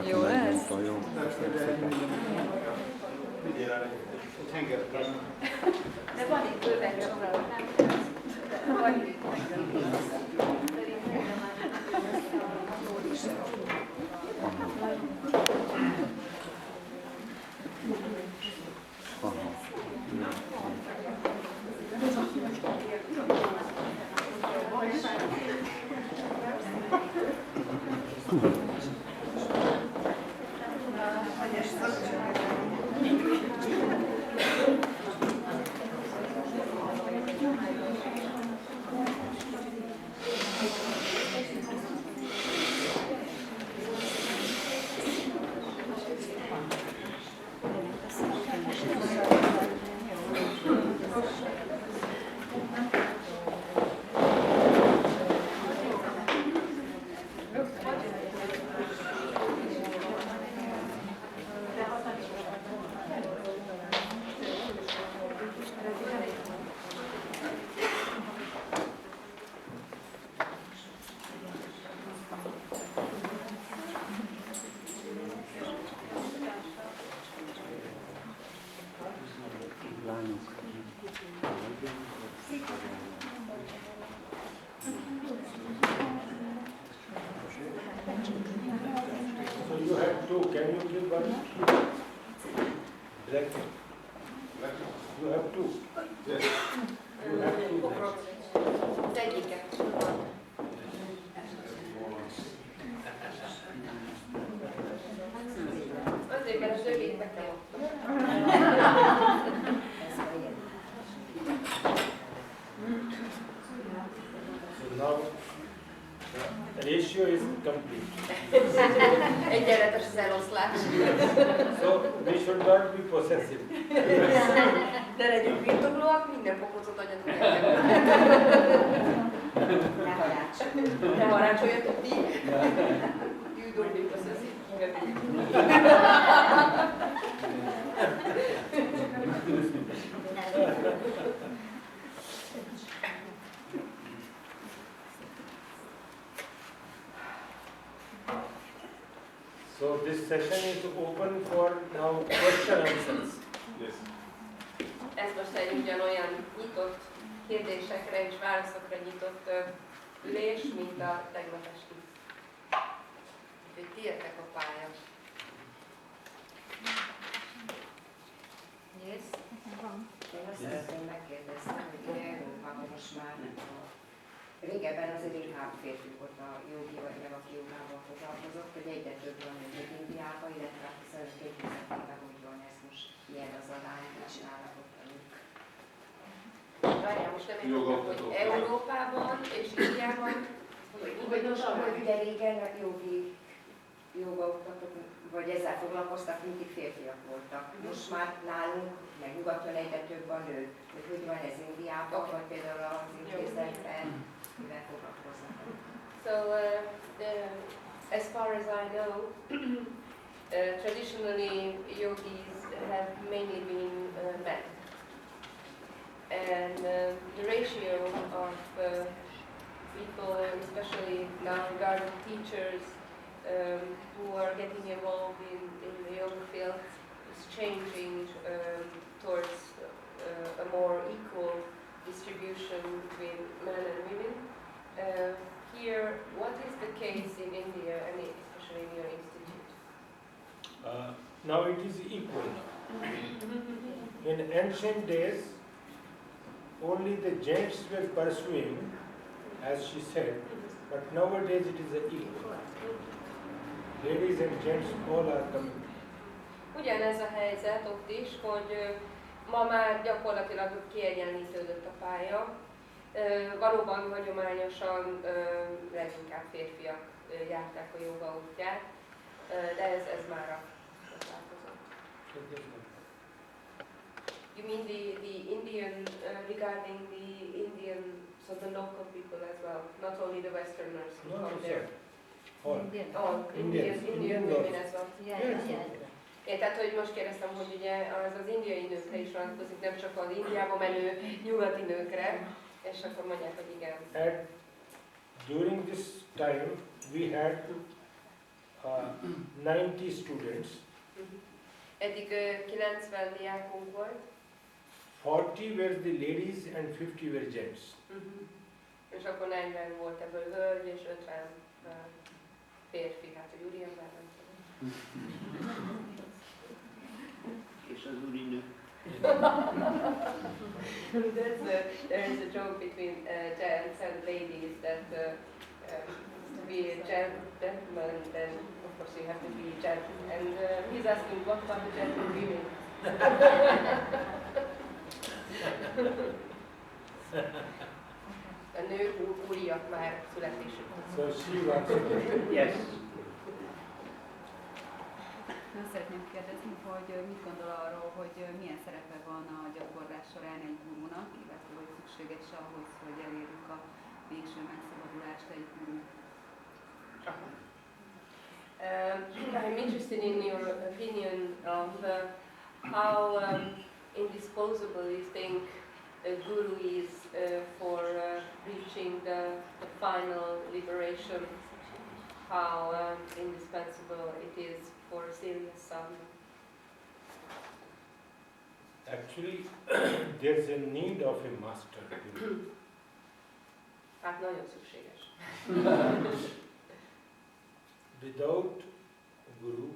Jó lesz? Jó. De van itt bőven sorra, nem? Van itt. Ratio is complete. Egyenletes az eloszlás. So we should not be possessive. De legyünk birtoklóak, minden pokocot adjatok el. Ne harácsoljatok ti. You don't be possessive. So this session is open for now question answers. Yes. Ez most egy ugyanolyan nyitott kérdésekre és válaszokra nyitott ülés, mint a tegnap esti. Úgyhogy ti jöttek a pályán. Yes. Én azt szeretném megkérdezni, hogy Európában most már régebben azért inkább férfi volt a jogi, vagy meg aki jogával foglalkozott, hogy egyre több van még Indiában, illetve hiszen 2007-ben hogy van ez most ilyen az arány, és állapot velük. Várjál, most nem értem, hogy Európában és Indiában, hogy ugye régen a jogaoktatók, vagy ezzel foglalkoztak, mindig férfiak voltak. Most már nálunk, meg nyugaton egyre több a nő. Hogy van ez Indiában, vagy például az intézetben, mivel foglalkoznak. So, as far as I know, traditionally yogis have mainly been men. And the ratio of people, especially now regarding teachers, who are getting involved in the yoga field is changing towards a more equal distribution between men and women. Here, what is the case in India, and especially in your institute? Now it is equal now. In ancient days, only the gents were pursuing, as she said, but nowadays it is equal. Ladies and gents all are coming. Ugyanez a helyzet ott is, hogy ma már gyakorlatilag kiegyenlítődött a pálya. Valóban hagyományosan leginkább férfiak járták a joga útját, de ez már változott. You mean the Indian, regarding the Indian, so the local people as well, not only the Westerners who come there? All. Indian women as well. Yes. Tehát, hogy most kérdeztem, hogy ugye az indiai nőkre is vonatkozik, nem csak az Indiába menő nyugati nőkre, és akkor mondják, hogy igen. And during this time, we had 90 students. Eddig 90 diákunk volt. 40 were the ladies and 50 were gents. És akkor 40 volt ebből hölgy, és 50 férfi, hát hogy úriember, nem tudom. És az úrinő. There is a joke between gents and ladies that to be a gentleman, then of course you have to be gentle. And he's asking what are the gentle women? A nők úriak már születésükkor. So she wants to Yes. Azt szeretném kérdezni, hogy mit gondol arról, hogy milyen szerepe van a gyakorlás során egy gurúnak, illetve hogy szükséges ahhoz, hogy elérjük a végső megszabadulást egy gurú. I'm interested in your opinion of how indisposable you think a guru is for reaching the final liberation, how indispensable it is for serious sadhana. Actually, there's a need of a master guru. Hát nagyon szükséges. Without a guru,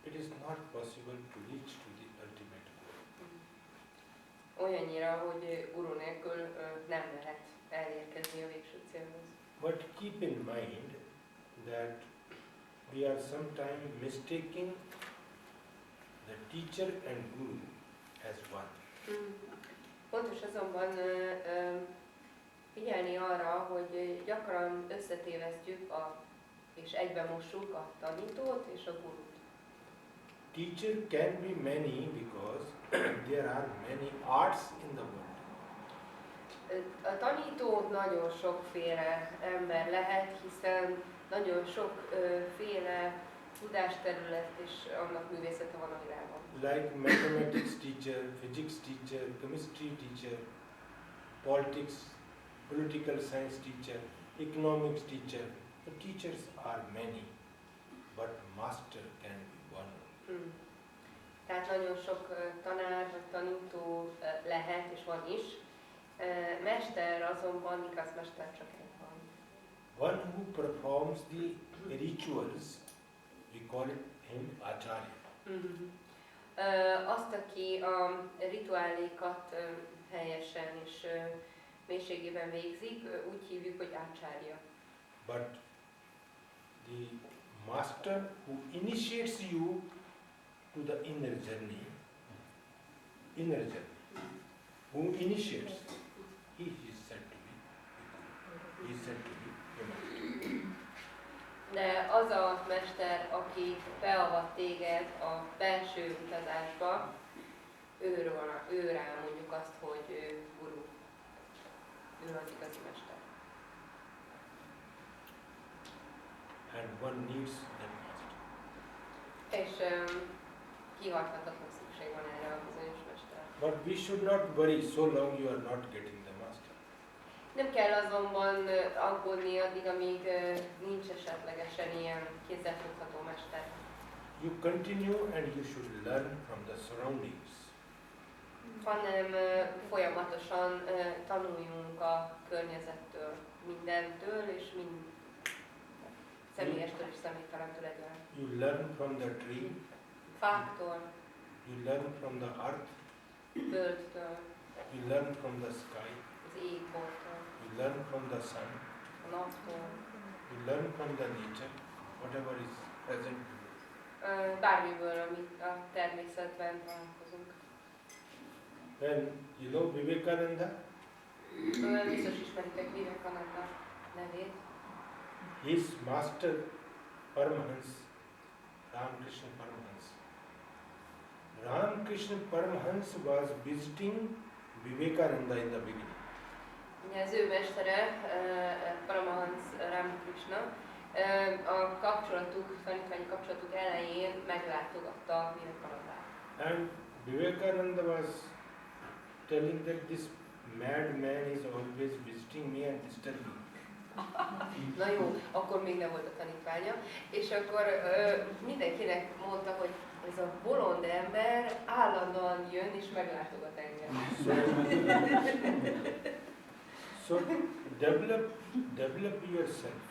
it is not possible to reach to the ultimate goal. Olyannyira, hogy guru nélkül nem lehet elérkezni a végső célhoz. But keep in mind that we are sometimes mistaking the teacher and guru as one. Fontos azonban figyelni arra, hogy gyakran összetévesztjük és egybemossuk a tanítót és a gurút. Teacher can be many because there are many arts in the world. A tanító nagyon sokféle ember lehet, hiszen nagyon sokféle tudásterület és annak művészete van a világon. Like mathematics teacher, physics teacher, chemistry teacher, political science teacher, economics teacher. The teachers are many, but master can be one. Tehát nagyon sok tanár vagy tanító lehet, és van is. Mester azonban, igaz mester csak egy van. One who performs the rituals, we call him acharya. Azt, aki a rituálékat helyesen és mélységében végzik, úgy hívjuk, hogy acharya. But the master who initiates you to the inner journey, who initiates, he is said to be a master. De az a mester, aki beavat téged a belső utazásba, ő rá mondjuk azt, hogy ő guru. Ő az igazi mester. And one needs that master. És kiharthatatlan szükség van erre a bizonyos mester. But we should not worry so long you are not getting the master. Nem kell azonban aggódni addig, amíg nincs esetlegesen ilyen kézzelfogható mester. You continue and you should learn from the surroundings. Hanem folyamatosan tanuljunk a környezettől, mindentől és személyestől és személytelentől egyaránt. You learn from the tree, Fáktól, you learn from the earth, földtől, you learn from the sky, az égbolttól, you learn from the sun, a naptól, you learn from the nature, whatever is present. Bármiből, amit a természetben találkozunk. When you know Vivekananda, Biztos ismeritek Vivekananda nevét. his master Paramahansa, Ramakrishna Paramahansa. Ramakrishna Paramahansa was visiting Vivekananda in the beginning. Ugye az ő mestere, Paramahansa Ramakrishna, A tanítványi kapcsolatuk elején meglátogatta Vivekanandát. And Vivekananda was telling that this mad man is always visiting me and disturbing. Na jó, akkor még nem volt a tanítványa, és akkor mindenkinek mondta, hogy ez a bolond ember állandóan jön és meglátogat engem. So develop yourself.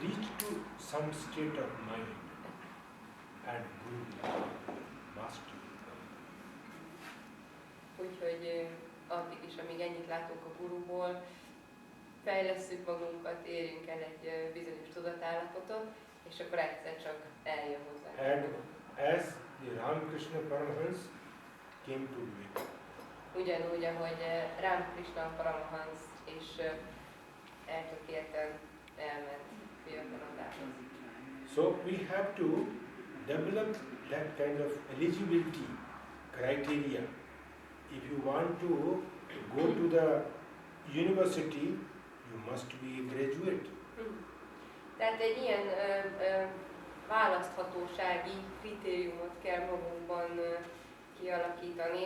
Reach to some state of mind and Guru will master will come. Úgyhogy addig is, amíg ennyit látunk a guruból, fejlesszük magunkat, érjünk el egy bizonyos tudatállapotot, és akkor egyszer csak eljön hozzá. And as the Ramakrishna Paramahans came to Vivekananda. Ugyanúgy, ahogy Ramakrishna Paramahans és eltökélten elment Vivekanandához. So we have to develop that kind of eligibility criteria. If you want to go to the university, you must be a graduate. Tehát egy ilyen választhatósági kritériumot kell magunkban kialakítani,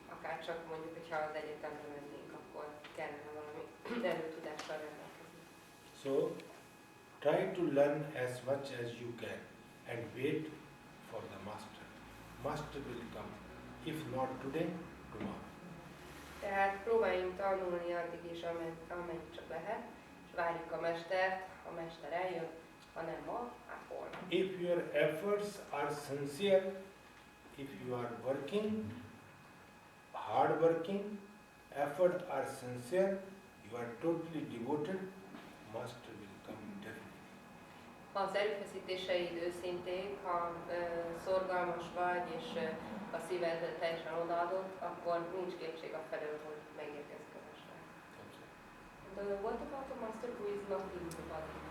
akár csak mondjuk, hogyha az egyetemre mennénk, akkor kellene valami előtudással rendelkezni. So try to learn as much as you can and wait for the master. Master will come. If not today, tomorrow. Tehát próbáljunk tanulni addig is, ameddig csak lehet, és várjuk a mestert, a mester eljön, ha nem ma, hát holnap. If your efforts are sincere, if you are working, hard working, effort are sincere, you are totally devoted, master will come definitely. Ha az erőfeszítéseid őszinték, ha szorgalmas vagy, és a szíved teljesen odaadott, akkor nincs kétség afelől, hogy megérkezik a mester. What about a master who is not in the body?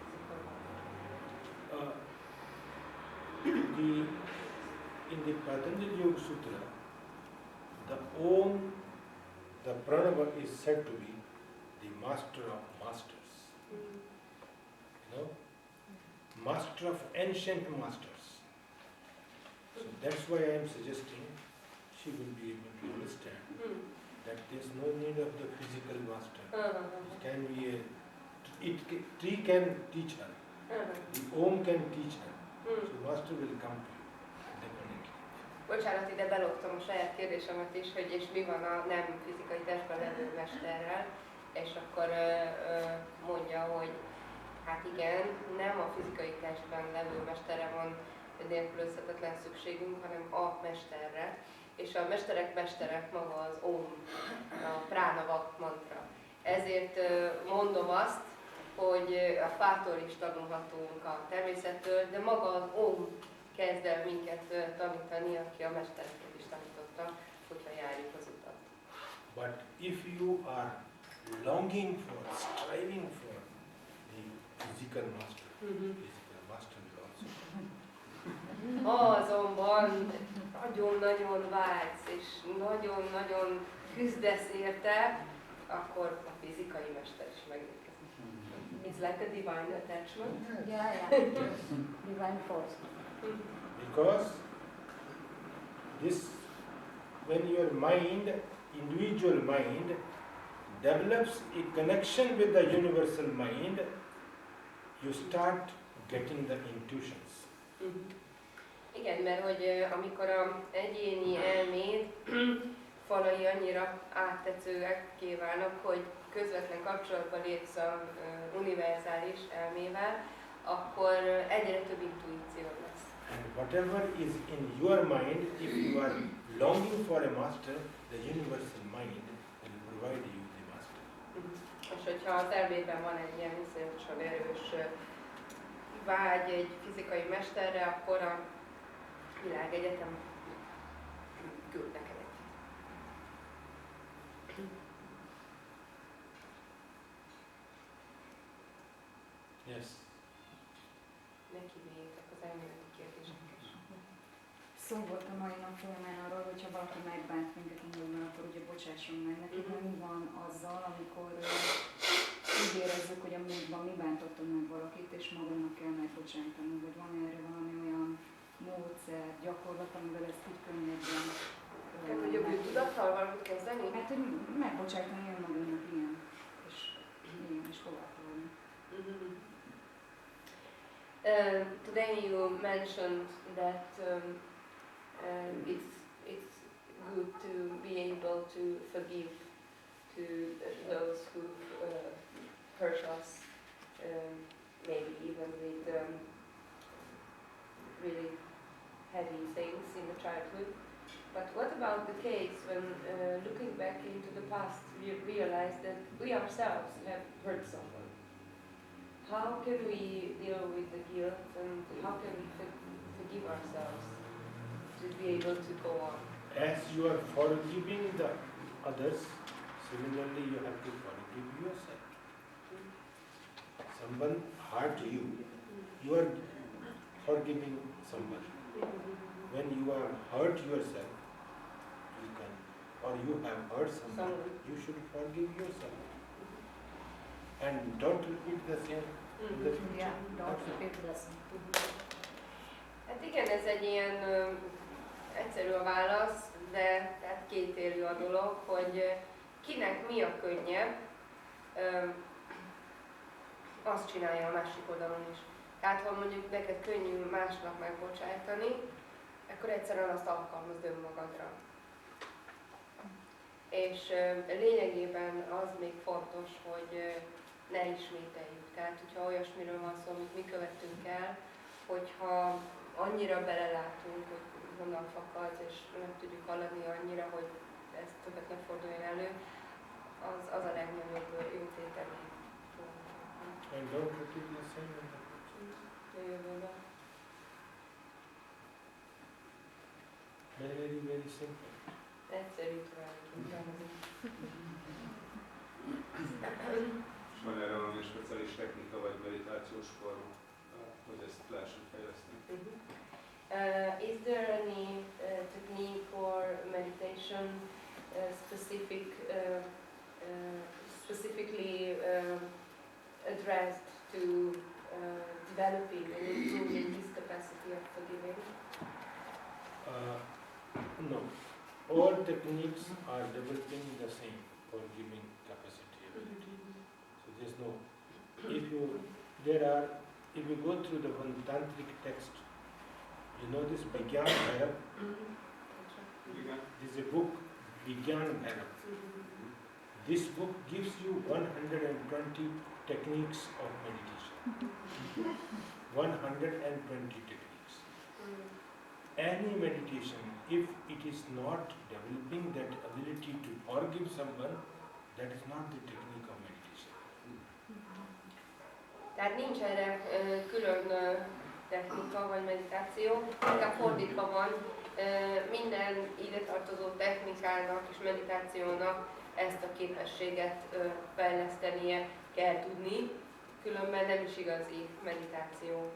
In the Patanjali Yoga Sutra, the Om, the Pranava is said to be the master of masters. You know, master of ancient masters. So that's why I am suggesting she will be able to understand that there is no need of the physical master. It can be tree can teach her. The Om can teach her. So master will come to you, definitely. Bocsánat, ide beloptam a saját kérdésemet is, hogy és mi van a nem fizikai testben levő mesterrel, és akkor mondja, hogy hát igen, nem a fizikai testben levő mesterre van nélkülözhetetlen szükségünk, hanem a mesterre. És a mesterek mestere maga az Om, a Pránava mantra. Ezért mondom azt, hogy a fától is tanulhatunk a természettől, de maga az Om kezd el minket tanítani, aki a mestereket is tanította, hogyha járjuk az utat. But if you are longing for, striving for the physical master, physical master will also come. Ha azonban nagyon-nagyon vágysz, és nagyon-nagyon küzdesz érte, akkor a fizikai mester is megérkezik. It's like a divine attachment. Yeah. Divine force. Because this, when your mind, individual mind, develops a connection with the universal mind, you start getting the intuitions. Igen, mert hogy amikor az egyéni elméd falai annyira áttetszőekké válnak, hogy közvetlen kapcsolatban lépsz az univerzális elmével, akkor egyre több intuíció lesz. And whatever is in your mind, if you are longing for a master, the universal mind will provide you the master. És hogyha az elmében van egy ilyen iszonyatosan erős vágy egy fizikai mesterre, akkor a világegyetem küld neked egy. Yes. Neki véljétek az elméleti kérdéseket. Szó volt a mai nap folyamán arról, hogyha valaki megbánt minket indulna, akkor ugye bocsásson meg neki, de mi van azzal, amikor úgy érezzük, hogy a múltban mi bántottunk meg valakit, és magunknak kell megbocsájtani, vagy van erre valami olyan módszer, gyakorlat, amivel ezt így könnyebben... Tehát, hogy jobb tudattal valamit kezdeni? Hát, hogy megbocsájtani önmagunknak, igen, és tovább volni. Today you mentioned that it's good to be able to forgive to those who hurt us, maybe even with really heavy things in the childhood. But what about the case when looking back into the past we realize that we ourselves have hurt someone? How can we deal with the guilt and how can we forgive ourselves to be able to go on? As you are forgiving the others, similarly you have to forgive yourself. Someone hurt you, you are forgiving someone. When you are hurt yourself, you can, or you have hurt someone, you should forgive yourself. And don't repeat the same in the future. Yeah, don't repeat the same. Hát igen, ez egy ilyen egyszerű a válasz, de tehát kétélű a dolog, hogy kinek mi a könnyebb, azt csinálja a másik oldalon is. Tehát ha mondjuk neked könnyű másnak megbocsájtani, akkor egyszerűen azt alkalmazd önmagadra. És lényegében az még fontos, hogy ne ismételjük. Tehát, hogyha olyasmiről van szó, amit mi követünk el, hogyha annyira belelátunk, hogy honnan fakad, és nem tudjuk haladni annyira, hogy ez többet ne forduljon elő, az a legnagyobb jótételi. And don't repeat the same in the Jövőben. Very, very simple. Egyszerű tulajdonképpen. És van erre valami speciális technika vagy meditációs forma, hogy ezt lehessen fejleszteni? Is there any technique or meditation specifically addressed to developing and improving this capacity of forgiving? No. All techniques are developing the same forgiving capacity ability. So there's no. If you go through the one tantric text, you know this Vigyan Bhairav. This is a book, Vigyan Bhairav. This book gives you 120 techniques of meditation. 120 techniques. Any meditation, if it is not developing that ability to forgive someone, that is not the technique of meditation. Tehát nincs erre külön technika vagy meditáció, inkább fordítva van, minden ide tartozó technikának és meditációnak ezt a képességet fejlesztenie kell tudni, különben nem is igazi meditáció.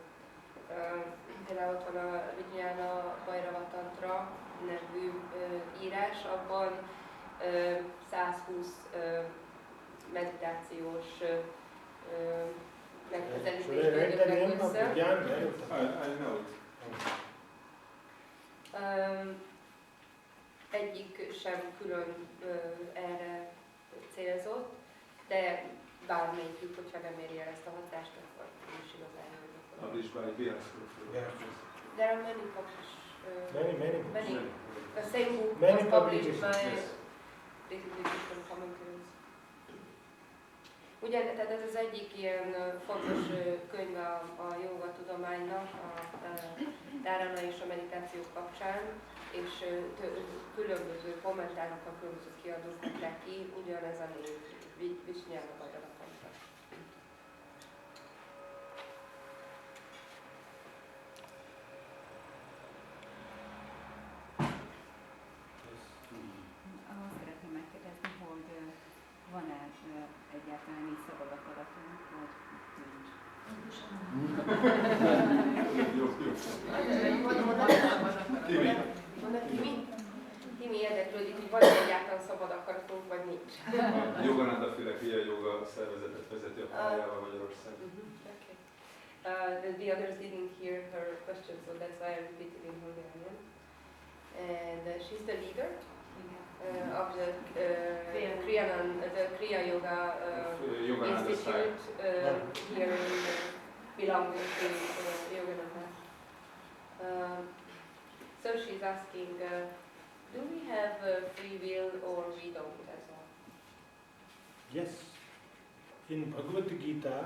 Például ott van a Vijnana Bhairava Tantra nevű írás, abban 120 meditációs megközelítésből dögnek össze. I know it. Egyik sem külön erre célzott, de bármelyikük, hogyha nem éri el ezt a hatást, akkor nem is igazán jó. Published by There are many published, Many. The same book Many was published by publications, yes. different commentaries. Ugye, tehát ez az egyik ilyen fontos könyv a jóga tudománynak, a dharana és a meditáció kapcsán, és különböző kommentárokkal különböző kiadók adták ki, ugyanez a név, Vijnana Bhairava Tantra. Azt szeretném megkérdezni, hogy van-e egyáltalán így szabad akaratunk, vagy nincs? Kimi érdeklődik, hogy van egyáltalán szabad akaratunk, vagy nincs. A Yogananda féle Kriya Jóga szervezetet vezeti, a pályával Magyarországon. Okay. The others didn't hear her question, so that's why I repeated in Hungarian. And she's the leader of the Kriya Yoga Institute here in belonging to Yoganatha. So she's asking, do we have free will or we don't as well? Yes. In Bhagavad Gita,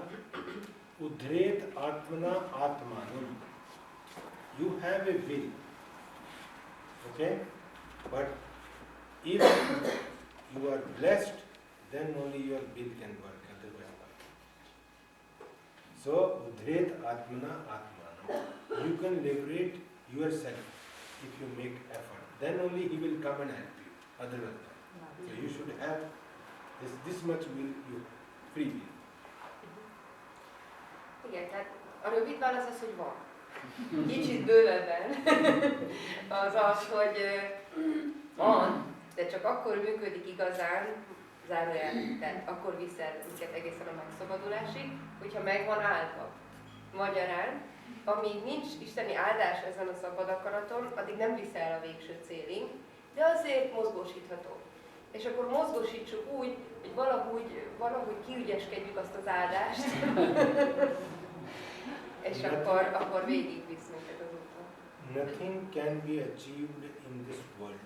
Udret Atmana Atmanam. You have a will. Okay? But if you are blessed, then only your will can work. Otherwise not. So, Udret Atmana Atmanam. You can liberate yourself if you make effort. Then only he will come and help you. Otherwise not. So you should have this much will, you free will. Igen, tehát a rövid válasz az, hogy van. Kicsit bővebben az az, hogy van, de csak akkor működik igazán, zárójel, tehát akkor viszel minket egészen a megszabadulásig, hogyha meg van áldva. Magyarán, amíg nincs isteni áldás ezen a szabad akaraton, addig nem viszel a végső célig, de azért mozgósítható. És akkor mozgósítsuk úgy, hogy valahogy kiügyeskedjük azt az áldást, és akkor végigvisz minket az úton. Nothing can be achieved in this world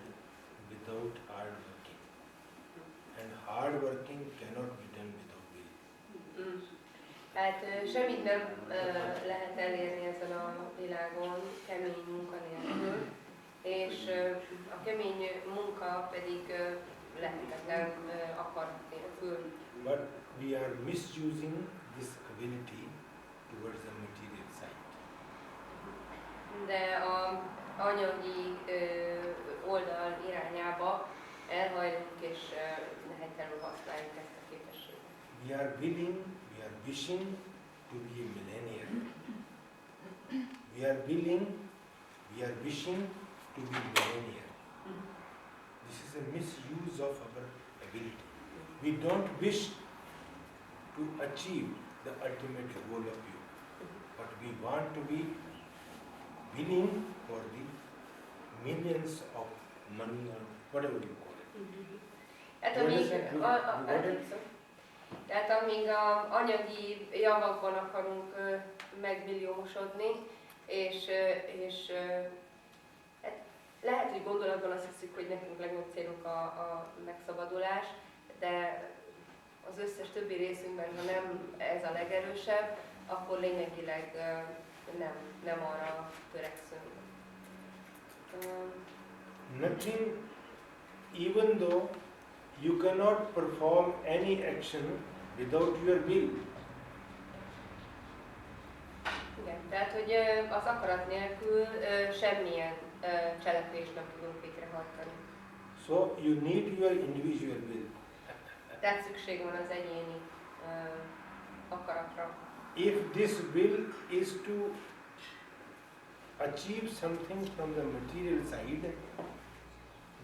without hard working. And hard working cannot be done without will. Hát semmit nem lehet elérni ezen a világon kemény munka nélkül, és a kemény munka pedig lehetetlen akarat nélkül. But we are misusing this ability towards the material side. De az anyagi oldal irányába elhajlunk és nehetetlenül használjuk ezt a képességet. We are willing, we are wishing to be a millionaire. We are willing, we are wishing to be a millionaire. This is a misuse of our ability. We don't wish to achieve the ultimate goal of yoga, but we want to be willing for the millions of money or whatever you call it. Tehát amíg az anyagi javakban akarunk megmilliómosodni, és hát lehet, hogy gondolatban azt hiszük, hogy nekünk legnagyobb célunk a megszabadulás, de az összes többi részünkben, ha nem ez a legerősebb, akkor lényegileg nem arra törekszünk. Nothing, even though you cannot perform any action without your will. Igen, tehát hogy az akarat nélkül semmilyen cselekvést nem tudunk végrehajtani. So you need your individual will. Tehát szükség van az egyéni akaratra. If this will is to achieve something from the material side,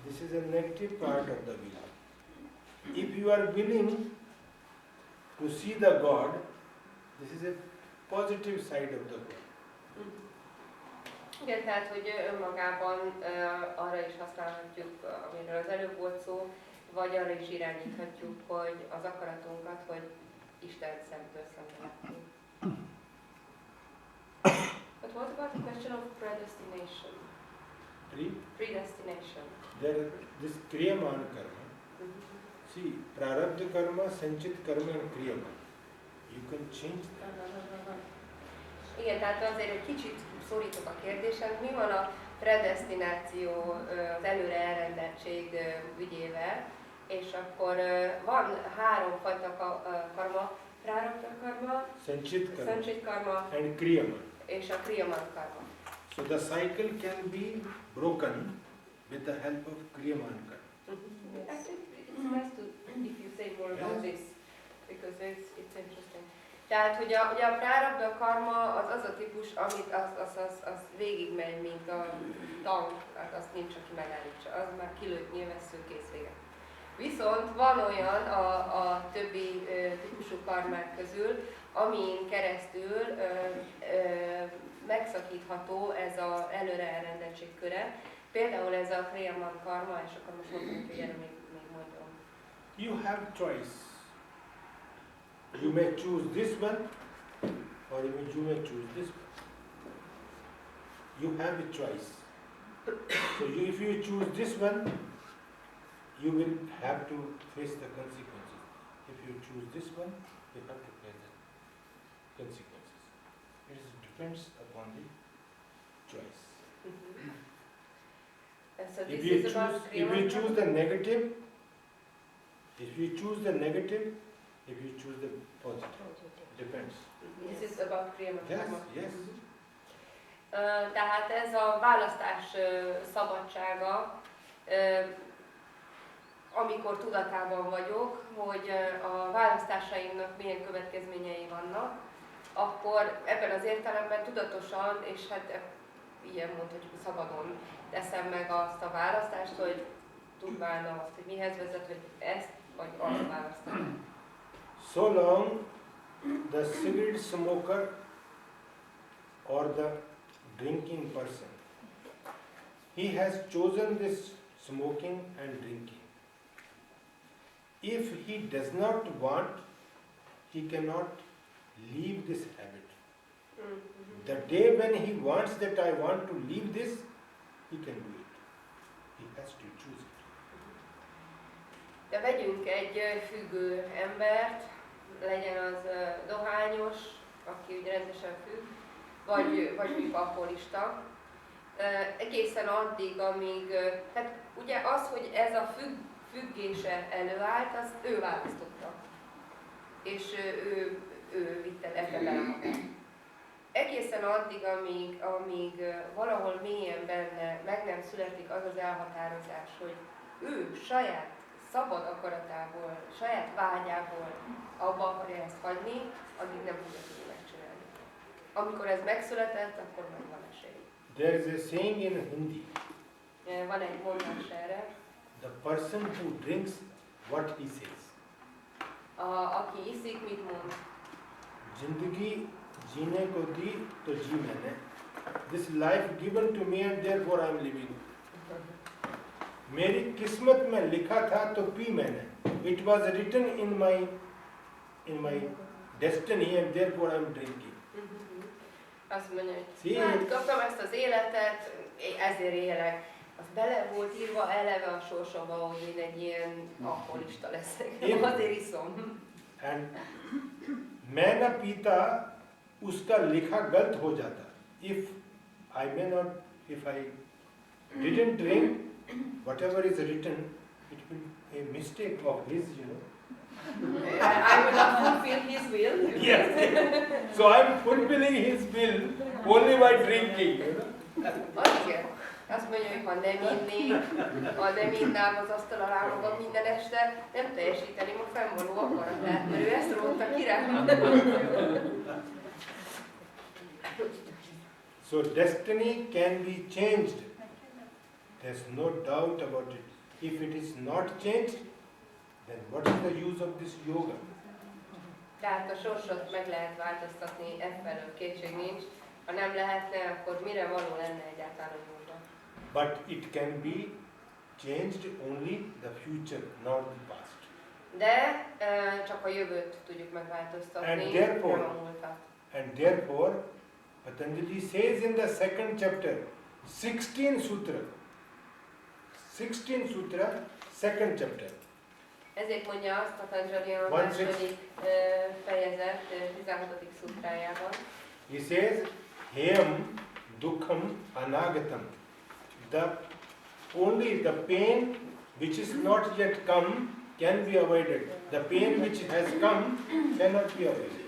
this is a negative part of the will. If you are willing to see the God, this is a positive side of the God. Igen, tehát hogy önmagában arra is használhatjuk, amiről az előbb volt szó, vagy arra is irányíthatjuk, hogy az akaratunkat, hogy Isten szemtől szembe látjuk. But what about the question of predestination? Predestination. There, this kriyaman karma. See, prarabdha karma, sanchit karma and kriyaman. You can change that. Igen, tehát azért egy kicsit szorítok a kérdésen, mi van a predestináció, az előre elrendeltség ügyével, és akkor van három fajta karma, prarabdha karma, sanchit karma and kriyaman. és a kriyaman karma. So the cycle can be broken with the help of kriyaman karma. I think it's nice to, if you say more about this, because it's interesting. Tehát, hogy ugye a prarabdha karma az a típus, amit az végigmegy, mint a tank, hát azt nincs, aki megállítsa, az már kilőtt, nyilvessző, kész vége. Viszont van olyan a többi típusú karmák közül, amin keresztül megszakítható ez az előre elrendeltség köre. Például ez a Kriyaman karma, és akkor most mondom, hogy erre még mondom. You have choice. You may choose this one, or you may choose this one. You have a choice. So if you choose this one, you will have to face the consequences. If you choose this one, you have to face the consequences. It depends upon the choice. And so If this you is about choose the negative, if you choose the negative, if you choose the positive, depends. This is about Kriyaman Yes, karma. yes. Tehát ez a választás szabadsága, amikor tudatában vagyok, hogy a választásaimnak milyen következményei vannak, akkor ebben az értelemben tudatosan, és hát ilyen mondhatjuk szabadon teszem meg azt a választást, hogy tudván azt, hogy mihez vezet, hogy ezt vagy azt választom. So long the cigarette smoker or the drinking person, he has chosen this smoking and drinking. If he does not want, he cannot leave this habit. The day when he wants that I want to leave this, he can do it. He has to choose it. De vegyünk egy függő embert, legyen az dohányos, aki ugye rendesen függ, vagy mondjuk alkoholista, egészen addig, amíg, tehát ugye az, hogy ez a függése előállt, az ő választotta, és ő vitte bele magát. Egészen addig, amíg valahol mélyen benne meg nem születik az az elhatározás, hogy ő saját szabad akaratából, saját vágyából abba akarja ezt hagyni, addig nem tudja tudni megcsinálni. Amikor ez megszületett, akkor meg van esély. There is a saying in Hindi. Van egy mondás erre. The person who drinks what he says. Aki iszik, mit mond? जिंदगी जीने को दी तो जी मैंने. This life given to me and therefore I am living. मेरी किस्मत में लिखा था तो पी मैंने. It was written in my destiny and therefore I am drinking. Azt mondja, hogy hát kaptam ezt az életet, ezért élek. Az bele volt írva eleve a sorsomba, hogy én egy ilyen alkoholista leszek. Azért iszom. And मैं न पीता उसका लिखा गलत हो जाता. If I didn't drink, whatever is written, it will be a mistake of his, I will not fulfill his will. Yes. So I am fulfilling his will only by drinking. Igen. Azt mondja, hogy ha nem innám az asztal alá magam minden este, nem teljesíteném a fennvaló akaratát, mert ő ezt rótta ki rá. So destiny can be changed. There's no doubt about it. If it is not changed, then what is the use of this yoga? Tehát a sorsot meg lehet változtatni, efelől kétség nincs. Ha nem lehetne, akkor mire való lenne egyáltalán a jóga? But it can be changed only the future, not the past. De csak a jövőt tudjuk megváltoztatni, nem a múltat. And therefore, Patanjali says in the second chapter, 16 sutra, second chapter. Ezért mondja azt Patanjali a második fejezet 16. szutrájában. He says, Heyam dukham anagatam. Only the pain which is not yet come can be avoided. The pain which has come cannot be avoided.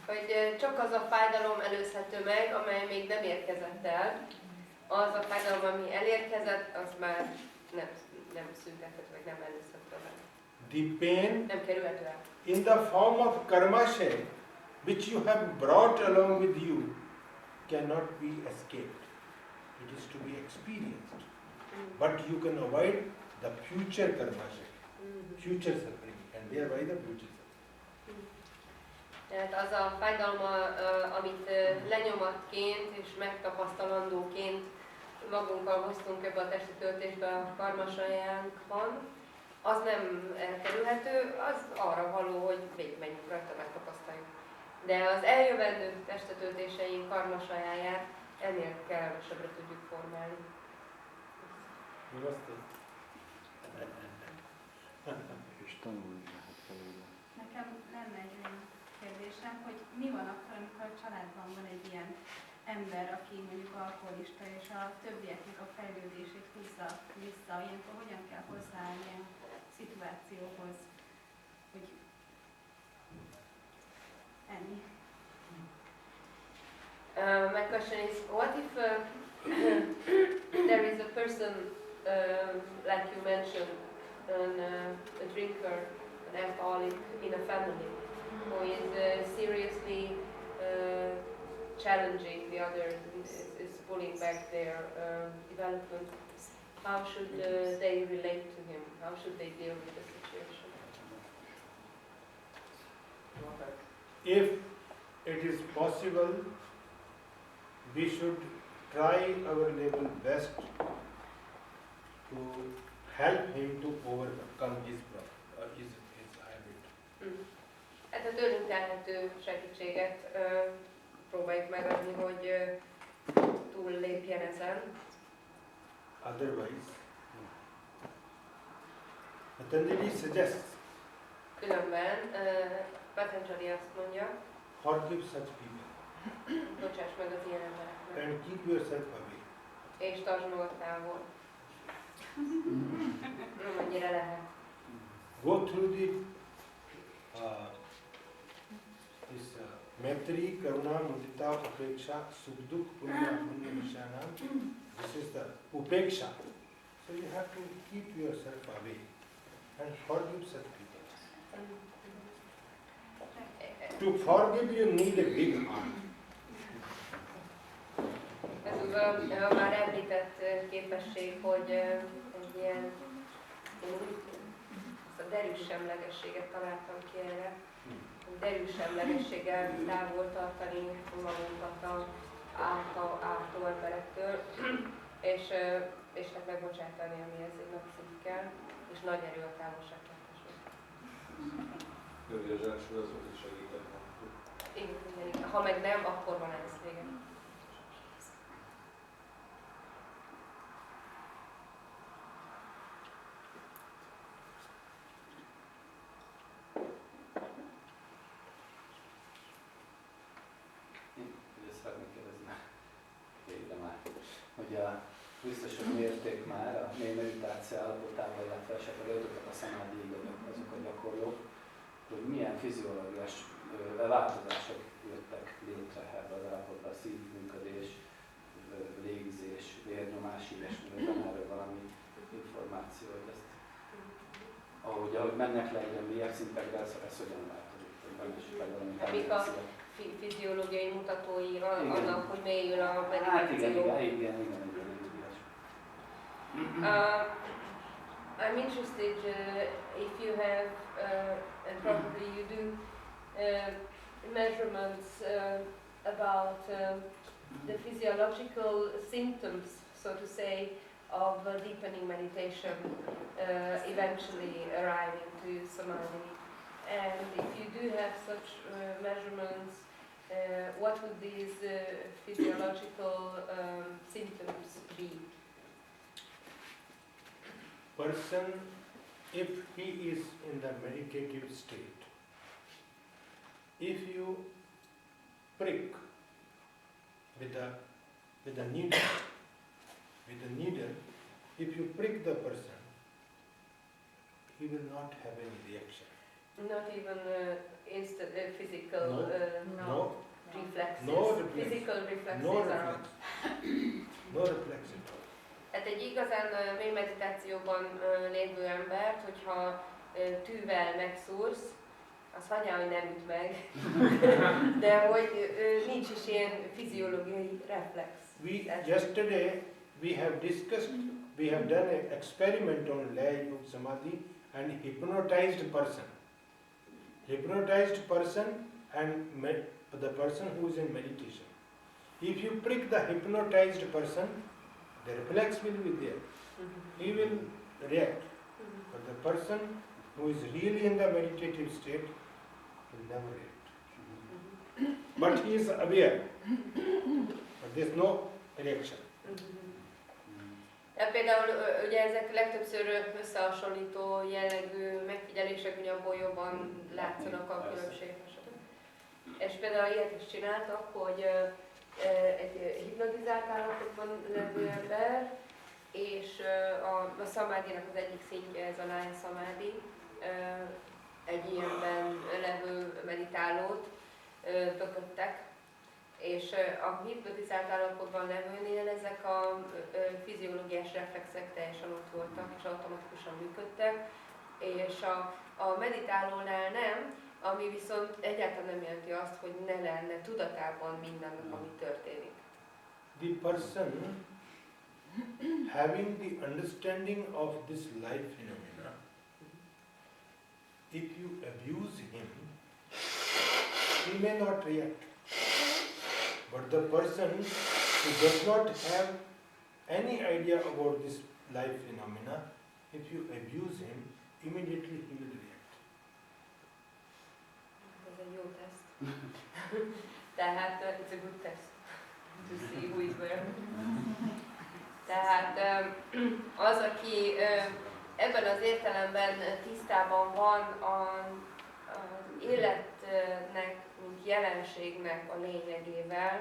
Hogy csak az a fájdalom előzhető meg, amely még nem érkezett el. Az a fájdalom, ami elérkezett, az már nem szüntethető, vagy nem előzhető meg. The pain nem kerülhető el. In the form of karmashe, which you have brought along with you, cannot be escaped. It is to be experienced. But you can avoid the future karmashe. future suffering, and thereby the future suffering. Tehát az a fájdalma, amit lenyomatként és megtapasztalandóként magunkkal hoztunk ebbe a testi töltésbe a karmasajánkban, az nem elkerülhető, az arra való, hogy végigmenjünk rajta, megtapasztaljuk. De az eljövendő testetöltéseink karmasajáját ennél kevesebbre tudjuk formálni. És tanulni lehet belőle. Nekem lenne egy olyan kérdésem, hogy mi van akkor, amikor a családban van egy ilyen ember, aki mondjuk alkoholista, és a többieknek a fejlődését húzza vissza, ilyenkor hogyan kell hozzáállni ilyen szituációhoz, hogy ennyi. My question is, what if there is a person, like you mentioned, a drinker, an alcoholic in a family, who is seriously challenging the others, is pulling back their development? How should they relate to him? How should they deal with the situation? If it is possible, we should try our level best to help him to overcome his habit. Hát a tőlünk telhető segítséget próbáljuk megadni, hogy túl lépjen ezen. Otherwise, Patanjali suggests, Különben Patanjali azt mondja, forgive such people bocsáss meg az ilyen embereknek, and keep yourself away. és tartsd magad távol. Amennyire lehet. Go through the Maitri, Karuna, Mudita, Upeksha, Sukh-dukh, Punya, Nishanam. This is the Upeksha. So you have to keep yourself away and forgive such people. To forgive you need a big heart. Ez a már említett képesség, hogy egy ilyen a derűsemlegességet találtam ki erre, derűsemlegességgel távol tartani magunkat az ártó emberektől, és megbocsátani, amihez egy napszint kell, és nagy erő a távolságtartásban. Környezetsül az is segített. Igen. Ha meg nem, akkor van ez vége. Hogy a biztosok mérték már a mély meditáció állapotában, illetve esetleg eljutott a szamádiig azok a gyakorlók, hogy milyen fiziológiás változások jöttek létre ebbe az állapotban, a szívműködés, légzés, vérnyomás, ilyesmi, van erről valami információ, hogy ezt ahogy mennek le egyre mélyebb szintekre, ez hogyan változik, hogy van esetleg valami tendencia. Fiziológiai mutatói annak, hogy mélyül a meditáció. Hát igen. I'm interested if you have, and probably you do, measurements about the physiological symptoms, so to say, of deepening meditation, eventually arriving to samadhi. And if you do have such measurements, what would these physiological symptoms be? Person, if he is in the meditative state, if you prick with a needle, if you prick the person, he will not have any reaction. Not even instant physical reflexes. No reflex. Physical reflexes No are. reflex. No reflex at all. Hát egy igazán mély meditációban lévő embert, hogyha tűvel megszúrsz, az hagyjál, hogy nem üt meg, de hogy nincs is ilyen fiziológiai reflex. Yesterday we have discussed, we have done an experiment on Lay Yog Samadhi and hypnotized person. Hypnotized person and the person who is in meditation. If you prick the hypnotized person, the reflex will be there. He will react. But the person who is really in the meditative state will never react. But he is aware. But there is no reaction. De például ugye ezek legtöbbször összehasonlító jellegű megfigyelések, hogy abból jobban látszanak a különbségek. És például ilyet is csináltak, hogy egy hipnotizált állapotban levő ember, és a szamádinak az egyik szintje ez a lány szamádi, egy ilyenben levő meditálót kötöttek, és a hipnotizált állapotban levőnél ezek a fiziológiás reflexek teljesen ott voltak, és automatikusan működtek, és a meditálónál nem, ami viszont egyáltalán nem jelenti azt, hogy ne lenne tudatában mindennek, ami történik. The person having the understanding of this life phenomena, if you abuse him, he may not react. But the person who does not have any idea about this life phenomena, if you abuse him, immediately he will react. Ez egy jó teszt. Tehát, it's a good test to see who is where. Tehát az, aki ebben az értelemben tisztában van az életnek, mint jelenségnek a lényegével,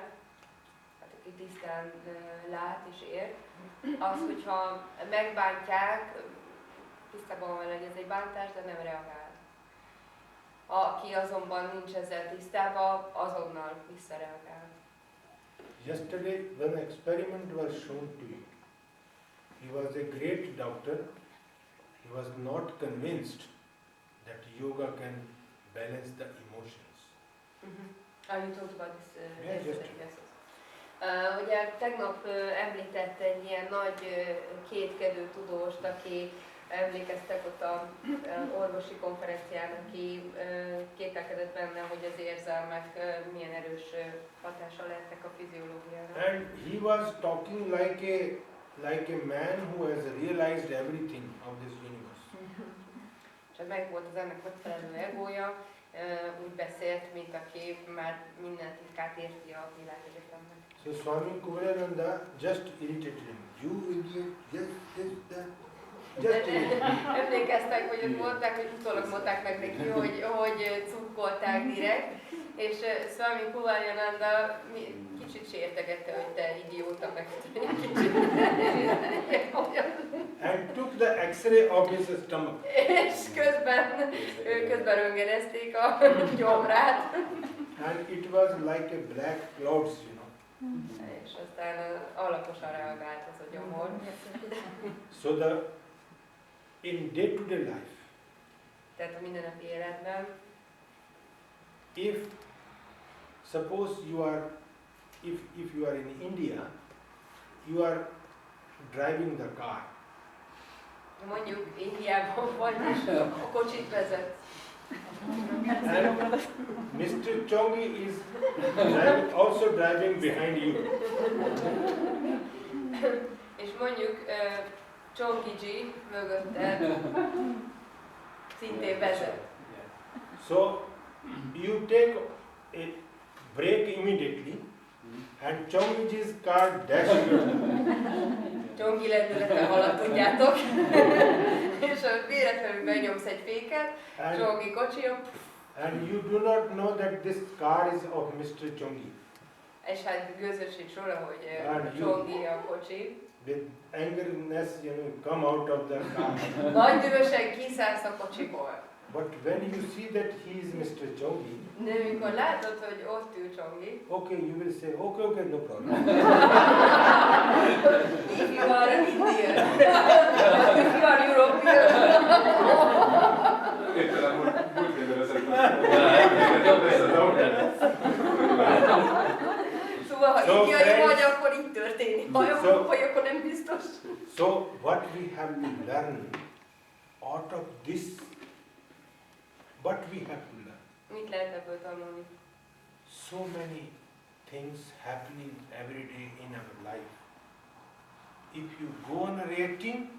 hát aki tisztán lát és ért, az, hogyha megbántják, tisztában van, hogy ez egy bántás, de nem reagál. Aki azonban nincs ezzel tisztában, azonnal visszareagál. Yesterday, when experiment was shown to you, he was a great doctor. He was not convinced that yoga can balance the emotions. You talked about this Yes, yesterday. Ugye tegnap említett egy ilyen nagy kétkedő tudóst, aki emlékeztek ott a orvosi konferencián, aki kételkedett benne, hogy az érzelmek milyen erős hatással lehetnek a fiziológiára. And he was talking like a man who has realized everything of this universe. És meg volt az ennek megfelelő egója, úgy beszélt, mint aki már minden titkát érti a világegyetemnek. So Swami Kumarananda just irritated him. You idiot, just Emlékeztek, hogy ott mondták, hogy utólag mondták meg neki, hogy cukkolták direkt, és Swami Kumarananda kicsit sértegette, hogy te idióta, meg kicsit. And took the X-ray of his stomach. És közben röntgenezték a gyomrát. And it was like a black clouds, you know. És aztán alaposan reagált az a gyomor. So in day-to-day life, Tehát a mindennapi életben, if suppose you are, if you are in India, you are driving the car. mondjuk Indiában vagy, és a kocsit vezet. And Mr. Chongi is also driving behind you. És mondjuk Chongi G mögötte szintén vezet. So you take a break immediately and Chongi's car dashes. Chongi lendülete halad, tudjátok. És véletlenül benyomsz egy féket, Chongi kocsia. And you do not know that this car is of Mr. Chongi. És hát gőzös sincs róla, hogy Chongi a kocsi. With angerness, come out of the car. Nagy dühösen kiszállsz a kocsiból. But when you see that he is Mr. Chongi, De amikor látod, hogy ott ül Chongi, okay, you will say, okay, no problem. if you are an Indian, if you are European. Éppen múlt kérdezetek. Szóval, ha So, indiai friends, vagy, akkor így történik. Ha európai, akkor nem biztos. So what we have to learn out of this, what we have to learn? Mit lehet ebből tanulni? So many things happening every day in our life. If you go on reacting,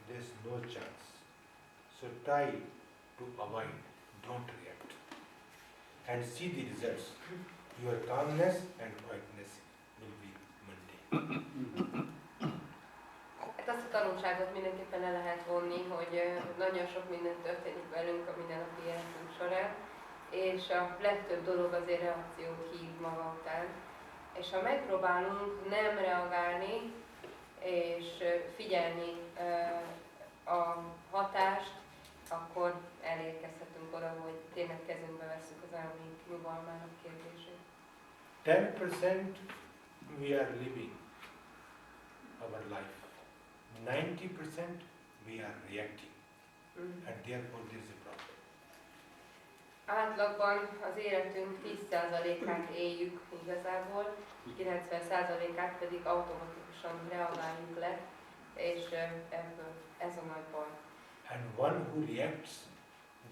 there's no chance. So try to avoid, don't react. And see the results. Your calmness and quietness will be maintained. Hát azt a tanulságot mindenképpen le lehet vonni, hogy nagyon sok minden történik velünk a mindennapi életünk során, és a legtöbb dolog azért reakciót hív maga után. És ha megpróbálunk nem reagálni, és figyelni a hatást, akkor elérkezhetünk oda, hogy tényleg kezünkbe vesszük az elménk nyugalmának kérdését. 10% we are living our life. 90% we are reacting. And therefore there is a problem. Átlagban az életünk 10%-át éljük igazából, 90%-át pedig automatikusan reagáljuk le, és ebből ez a nagy baj. And one who reacts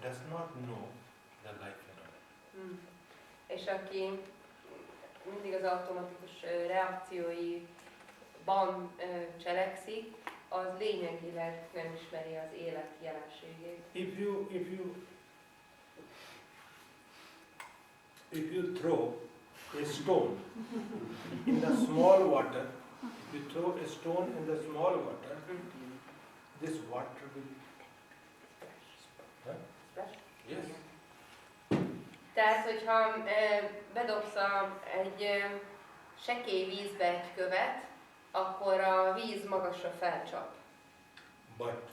does not know the life phenomenon. És aki mindig az automatikus reakcióiban cselekszik, az lényegileg nem ismeri az élet jelenségét. If you throw a stone in the small water, if you throw a stone in the small water, this water will. Huh? Yes. Tehát, hogyha bedobsz egy sekély vízbe egy követ, akkor a víz magasra felcsap. But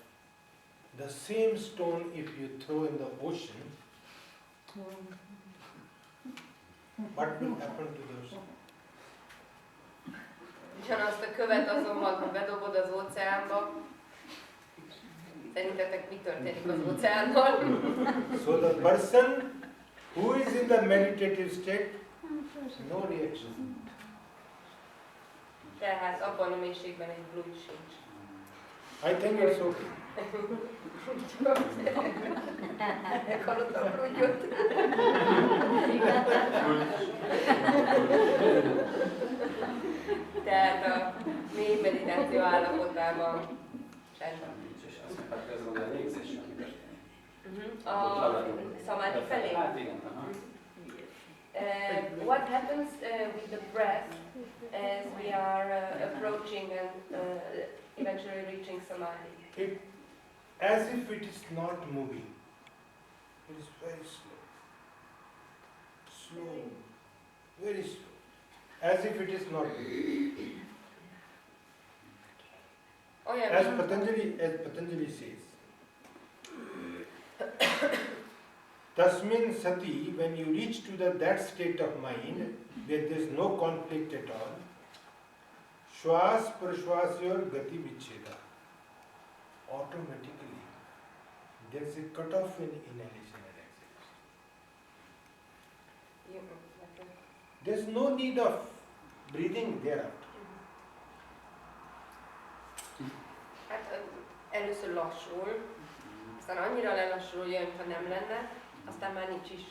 the same stone, if you throw in the ocean, what will happen to the ocean? Ugyanazt a követ azonban, ha bedobod az óceánba, szerintetek mi történik az óceánnal? So the person who is in the meditative state, no reaction. Tehát abban a mélységben egy blúgy sincs. I think it's okay. Meghallottam a blúgyot. Tehát a mély meditáció állapotában csendben. És azt mondták, ez maga a légzés, ami történik. A szamádi felé. Hát igen, aha. What happens with the breath as we are approaching and eventually reaching samadhi? As if it is not moving. It is very slow. Slow. Very slow. As if it is not moving. As Patanjali says, Tasmin sati, when you reach to that state of mind where there is no conflict at all, shwas prashwasyor gati vicheda, automatically there is a cutoff in inhalation and exhalation. There is no need of breathing thereafter. Hát először lassul, aztán annyira lelassul, hogy olyan, mintha nem lenne, aztán már nincs is.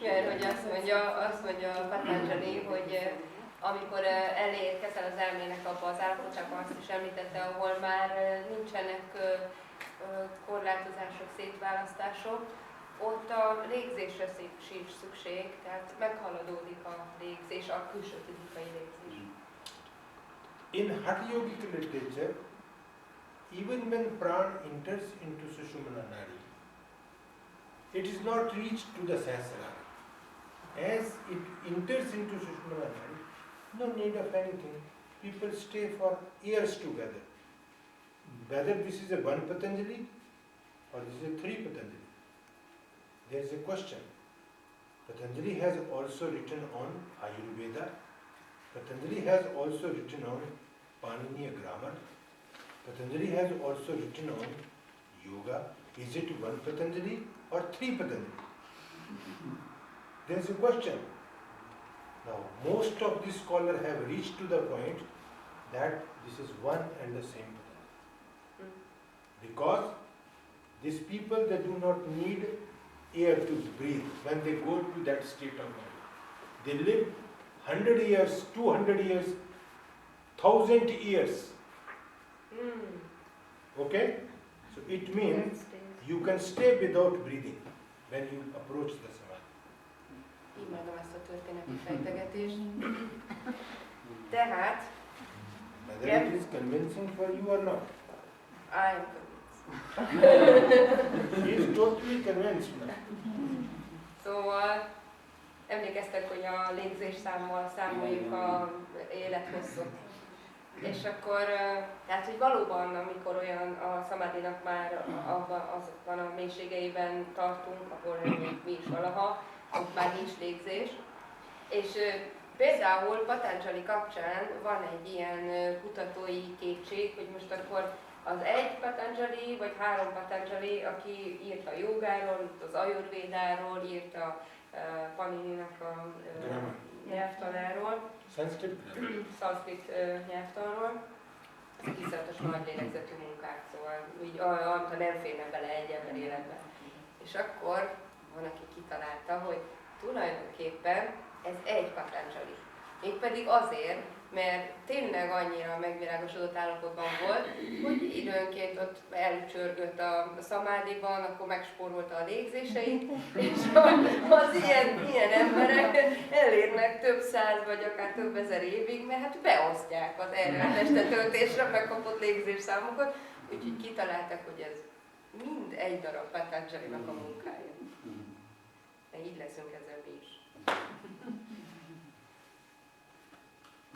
Mert hogy azt mondja Patanjali, hogy amikor elérkezel az elmének abba az állapotába, azt is említette, ahol már nincsenek korlátozások, szétválasztások, ott a légzésre sincs szükség, tehát meghaladódik a légzés, a külső fizikai légzés. In Hatha Yogic literature, even when prana enters into Sushumna Nadi, it is not reached to the Sahasrara. As it enters into Sushumna Nadi, no need of anything. People stay for years together. Whether this is a one Patanjali or this is a three Patanjali, there is a question. Patanjali has also written on Ayurveda. Patanjali has also written on Paniniya grammar. Patanjali has also written on yoga. Is it one Patanjali or three Patanjali? There is a question. Now, most of these scholars have reached to the point that this is one and the same Patanjali. Because these people, they do not need air to breathe when they go to that state of mind. They live 100 years, 200 years, 1,000 years. Okay? So it means you can stay without breathing when you approach the samadhi. Imádom ezt a történeti fejtegetést. Tehát, Whether it is convincing for you or not. I am convinced. He is totally convinced now. Szóval emlékeztek, hogy a légzésszámmal számoljuk a élethosszot. És akkor, tehát, hogy valóban, amikor olyan a szamádinak már azokban a mélységeiben tartunk, ahol mi is valaha, ott már nincs légzés. És például Patanjali kapcsán van egy ilyen kutatói kétség, hogy most akkor az egy Patanjali, vagy három Patanjali, aki írt a jógáról, írt az ajurvédáról, írt a Panininak a nyelvtanáról, szanszkrit nyelvtanról, ezek iszonyatos nagy lélegzetű munkák, szóval úgy, amit nem férne bele egy ember életbe. És akkor van, aki kitalálta, hogy tulajdonképpen ez egy Patanjali. Mégpedig azért, mert tényleg annyira megvilágosodott állapotban volt, hogy időnként ott elcsörgött a szamádiban, akkor megspórolta a légzéseit, és az ilyen emberek elérnek több száz vagy akár több ezer évig, mert hát beosztják az erre a testetöltésre megkapott légzésszámokat, úgyhogy kitalálták, hogy ez mind egy darab Patanjalinak a munkája. De így leszünk ezzel mi is.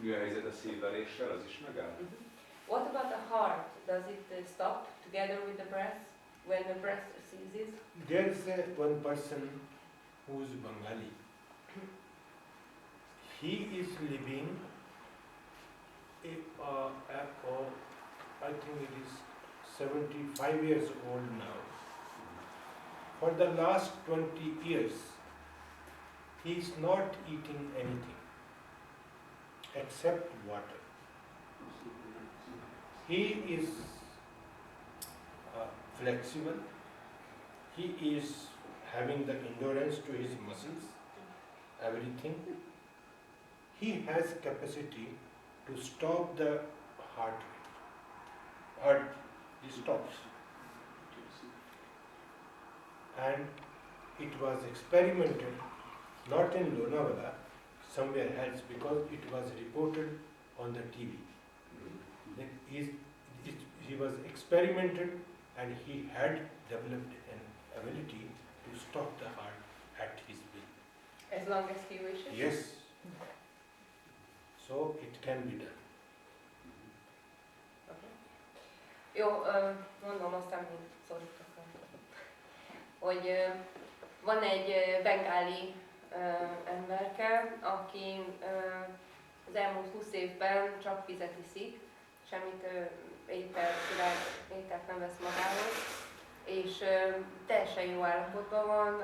Mi a helyzet a szívveréssel, az is megáll? What about the heart? Does it stop together with the breath when the breath ceases? There is one person who is Bengali. He is living, I think it is 75 years old now. For the last 20 years, he is not eating anything except water. He is flexible. He is having the endurance to his muscles, everything. He has capacity to stop the heart rate. Heart, he stops. And it was experimented not in Lonavala, somewhere else, because it was reported on the TV. He was experimented and he had developed an ability to stop the heart at his will. As long as he wishes? Yes. So it can be done. Okay. Jó, mondom aztán, hogy szólítok. Hogy van egy bengáli emberke, aki az elmúlt 20 évben csak vizet iszik, semmit ételt nem vesz magához, és teljesen jó állapotban van,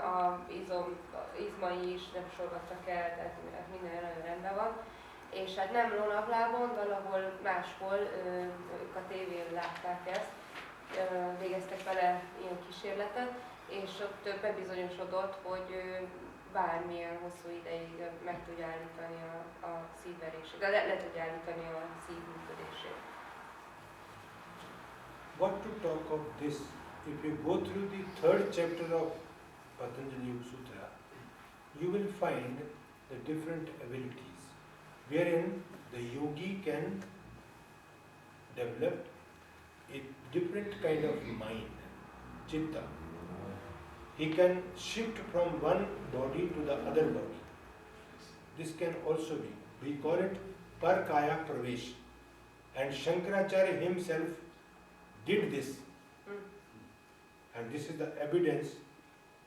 izmai is nem sorgadtak el, tehát minden nagyon rendben van. És hát nem Lonavalában, valahol máshol, ők a tévén látták ezt, végeztek vele ilyen kísérletet, és ott bebizonyosodott, hogy bármilyen hosszú ideig meg tudja állítani a szívverését, de le tudja állítani a szív működését. What to talk of this? If you go through the third chapter of Patanjali Yoga Sutra, you will find the different abilities, wherein the yogi can develop a different kind of mind, chitta. He can shift from one body to the other body. This can also be. We call it Parkaya Pravesh. And Shankaracharya himself did this. And this is the evidence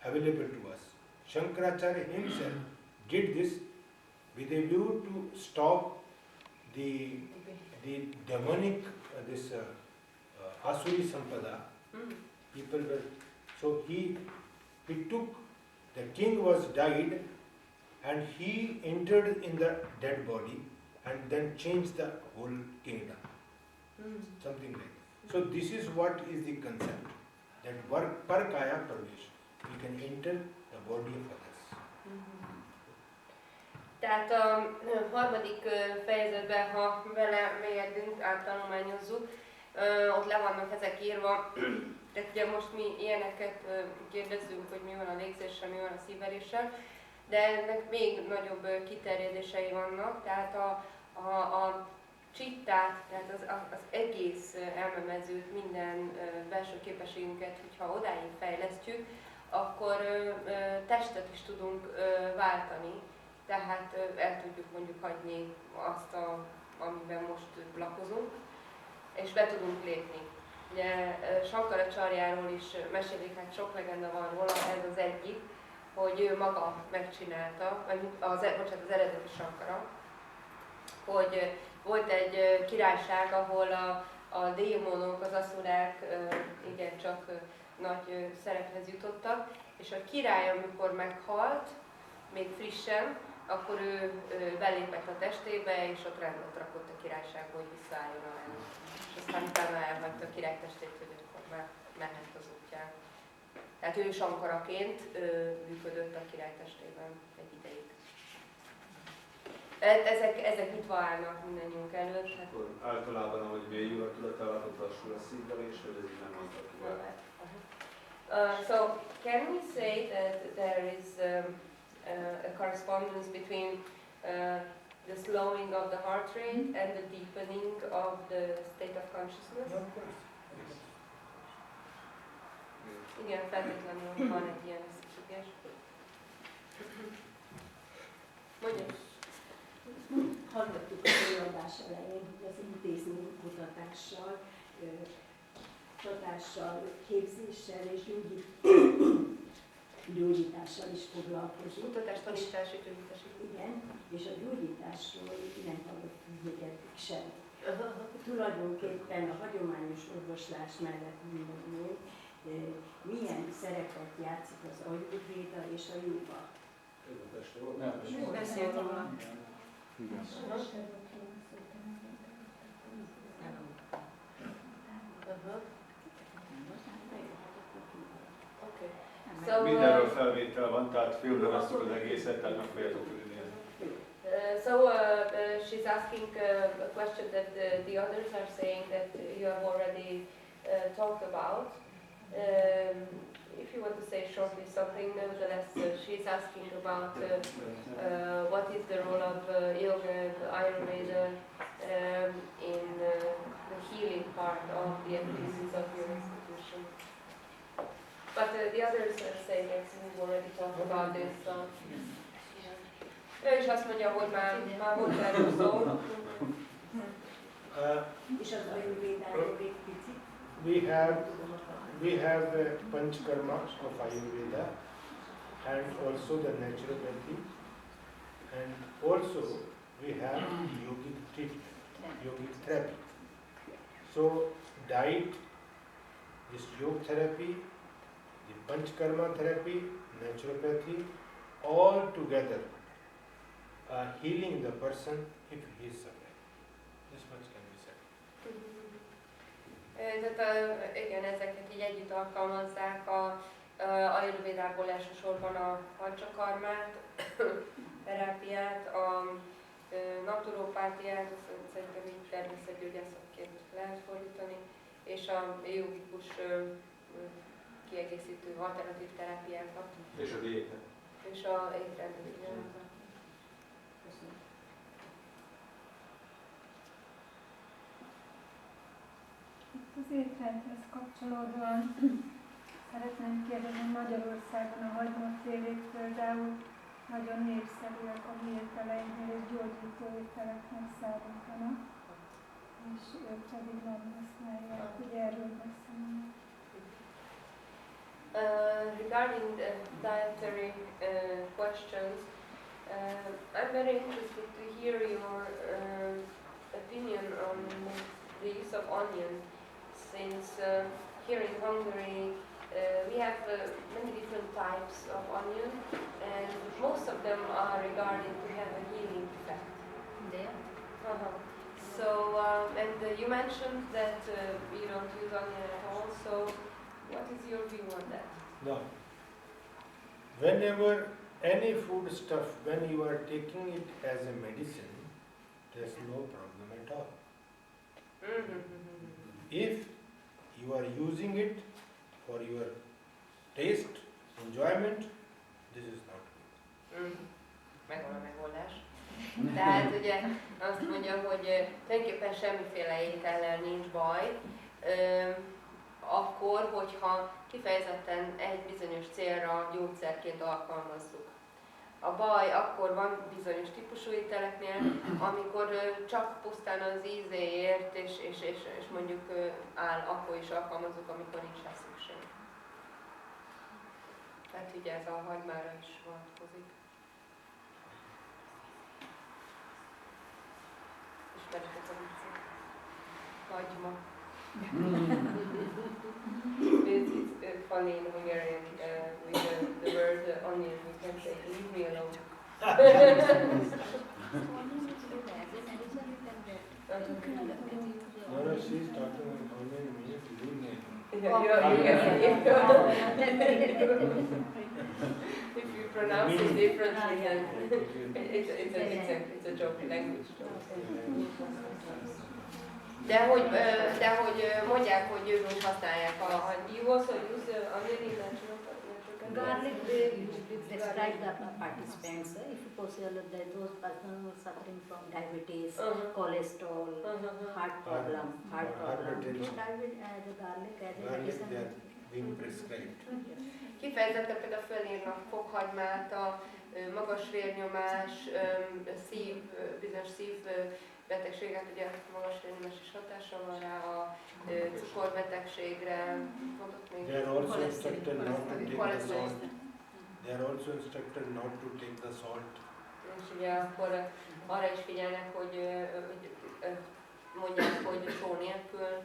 available to us. Shankaracharya himself did this with a view to stop the demonic, Asuri Sampada. People were, so he took, the king was died and he entered in the dead body and then changed the whole kingdom. Something like that. So this is what is the concept, that parkaya pravesh, we can enter the body of others. Tehát a harmadik fejezetben, ha vele mélyedünk, áttanulmányozzuk, ott le vannak ezek írva. Tehát ugye most mi ilyeneket kérdezzünk, hogy mi van a légzéssel, mi van a szívveréssel, de ennek még nagyobb kiterjedései vannak, tehát a csittát, tehát az egész elmemezőt, minden belső képességünket, hogyha odáig fejlesztjük, akkor testet is tudunk váltani. Tehát el tudjuk mondjuk hagyni azt, amiben most lakozunk, és be tudunk lépni. Ugye Sankaracharjáról is mesélik, hát sok legenda van róla, ez az egyik, hogy ő maga megcsinálta, az eredeti Sankara, hogy volt egy királyság, ahol a démonok, az asszurák igencsak nagy szerephez jutottak, és a király, amikor meghalt, még frissen, akkor ő belépett a testébe, és ott rendet rakott a királyságba, hogy visszaálljon a rend. És aztán utána elhagyta a király testét, hogy akkor már mehet az útján. Tehát ő Sankaraként működött a király testében egy ideig. Ezek nyitva állnak mindannyiunk előtt. Hát Akkor általában, ahogy mélyül a tudatállapot, lassul a szívvelés, vagy ez így nem mondható el? So, can we say that there is a correspondence between the slowing of the heart rate and the deepening of the state of consciousness? Igen, feltétlenül van egy ilyen összefüggés. Mondja. Hallottuk az előadás elején, hogy az intézménykutatással, csatással, képzéssel és gyógyítással is foglalkozik. Kutatás, tanítás és gyógyítás. Igen, és a gyógyításról nem hallottunk még eddig sem. Tulajdonképpen a hagyományos orvoslás mellett mondom, milyen szerepet játszik az ajurvéda és a jóga? Beszélt róla. So, Mindenről felvétel van, tehát filmre veszük az egészet, tehát meg fogjátok tudni nézni. She's asking a question that the others are saying that you have already talked about. If you want to say shortly something, nevertheless, she's asking about what is the role of yoga and Ayurveda in the healing part of the activities of your institution. But the others are saying that we've already talked about this. So. Ő is azt mondja, hogy már volt erről szó. És az ajurvédáról egy picit? We have Panchkarma of Ayurveda and also the naturopathy, and also we have yogic treatment, yogic therapy. So diet, this yoga therapy, the Panchkarma therapy, naturopathy, all together healing the person if he is suffering. This much can be said. Tehát igen, ezeket így együtt alkalmazzák a Ayurvédából elsősorban a panchakarmát, terápiát, a naturopátiát, szerintem így természetgyógyászatként lehet fordítani, és a jogikus kiegészítő alternatív terápiákat. És a diétet. És a étrendet, igen. Az étrendhez kapcsolódóan szeretném kérdezni, Magyarországon a hagymafélék például nagyon népszerűek a mi ételeinknél, és gyógyító ételeknek számítanak, és ők pedig nem használják, ugye erről beszélnek. Regarding the dietary questions, I'm very interested to hear your opinion on the use of onion, since here in Hungary we have many different types of onion, and most of them are regarded to have a healing effect. De? So, and you mentioned that you don't use onion at all, so what is your view on that? No. Whenever any food stuff, when you are taking it as a medicine, there's no problem at all. If you are using it for your taste, enjoyment, this is not good. Megvan a megoldás. Tehát ugye azt mondja, hogy tulajdonképpen semmiféle étellel nincs baj, akkor, hogyha kifejezetten egy bizonyos célra gyógyszerként alkalmazzuk. A baj akkor van bizonyos típusú ételeknél, amikor csak pusztán az ízéért, és mondjuk áll, akkor is alkalmazzuk, amikor nincs rá szükség. Tehát ugye ez a hagymára is vonatkozik. Ismeritek a viccet? Hagyma. It's funny in Hungarian with the word onion, we can say, leave me alone. No, she's talking about onion means leave me alone. If you pronounce it differently, then it's a joke, language joke. De hogy mondják, hogy ők most használják a you also use onion in natural garlic, they describe the participants. If you consider that those persons suffering from diabetes, cholesterol, heart problem, so the garlic as a medicine. Being prescribed. Kifejezetten például fölírnak fokhagymát, a magas vérnyomás, bizonyos szívbetegséget, ugye magas vérnyomás is hatása van rá, a cukorbetegségre, mondott még. They are also instructed not to take the salt. They are also instructed not to take the salt. És ugye akkor arra is figyelnek, hogy mondják, hogy só nélkül.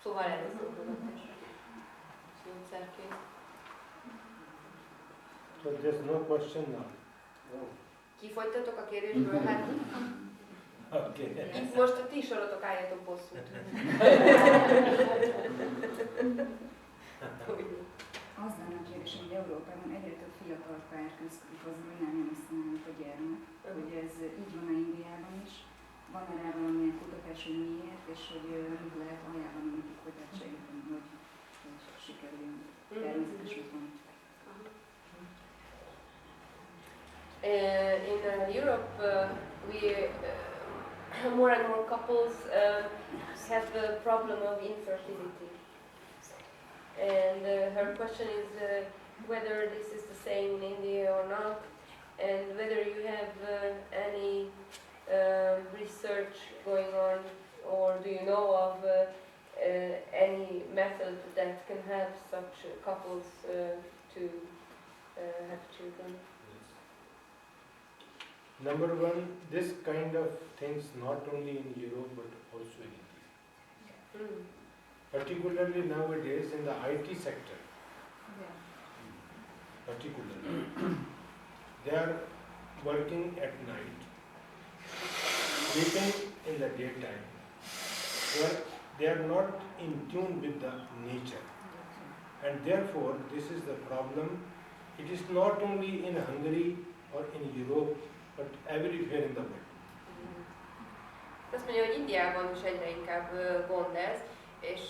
Szóval előfordulhatás gyógyszerként. So there's no question now. Kifogytatok a kérdésből? Hát Okay. itt most a ti sorotok, álljatok bosszút. Az lenne a kérdésem, hogy Európában egyre több fiatal pár köztük az, hogy nem jön össze náluk a gyermek, hogy ez így van a Indiában is. Van-e rá valamilyen kutatás, hogy miért, és hogy mit lehet ajánlani nekik, hogy lehet segíteni, hogy sikerüljön természetes úton. In Europe, more and more couples have the problem of infertility. And her question is whether this is the same in India or not, and whether you have any research going on, or do you know of any method that can help such couples to have children? Number one, this kind of things not only in Europe but also in India. Particularly nowadays in the IT sector. Particularly. They are working at night, sleeping in the daytime. They are not in tune with the nature. And therefore, this is the problem. It is not only in Hungary or in Europe, but everywhere in the world. Azt mondja, hogy Indiában is egyre inkább gond ez, és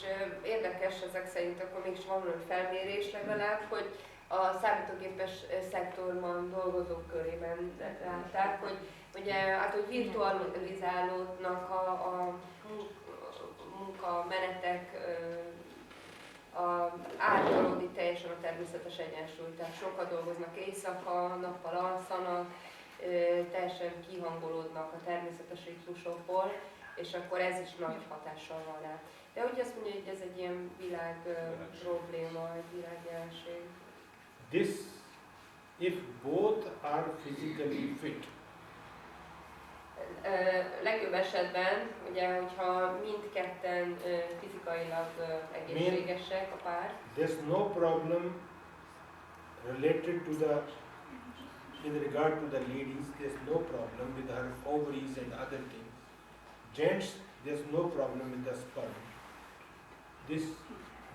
érdekes ezek szerint, akkor mégis van valami felmérés legalább, hogy a számítógépes szektorban dolgozók körében látták, hogy ugye, hát, hogy virtualizálódnak a munkamenetek, átolódik teljesen a természetes egyensúly, tehát sokan dolgoznak éjszaka, nappal alszanak, teljesen kihangolódnak a természetes ritmusokból, és akkor ez is nagy hatással van rá. De úgy azt mondja, hogy ez egy ilyen világ probléma, egy világjelenség. This, if both are physically fit. Legjobb esetben, ugye, hogyha mindketten fizikailag egészségesek a pár. There's no problem related to the with regard to the ladies, there's no problem with her ovaries and other things. Gents, there's no problem with the sperm.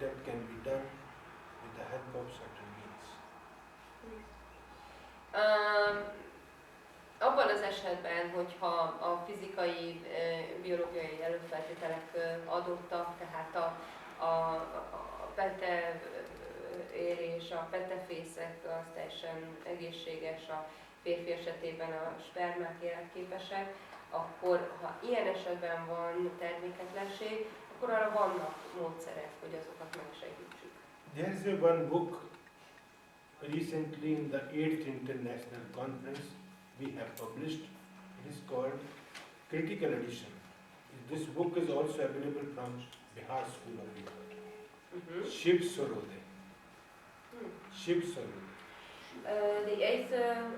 That can be done with the help of certain means. Abban az esetben, hogyha a fizikai, biológiai előfeltételek adottak, tehát a pete érés, a petefészek az teljesen egészséges, a férfi esetében a spermák életképesek, akkor ha ilyen esetben van terméketlenség, akkor arra vannak módszerek, hogy azokat megsegítsük. There's one book recently in the 8th International Conference we have published. It is called Critical Edition. This book is also available from Bihar School of Yoga. Shiv Sarode. Shiv Sarode. The 8th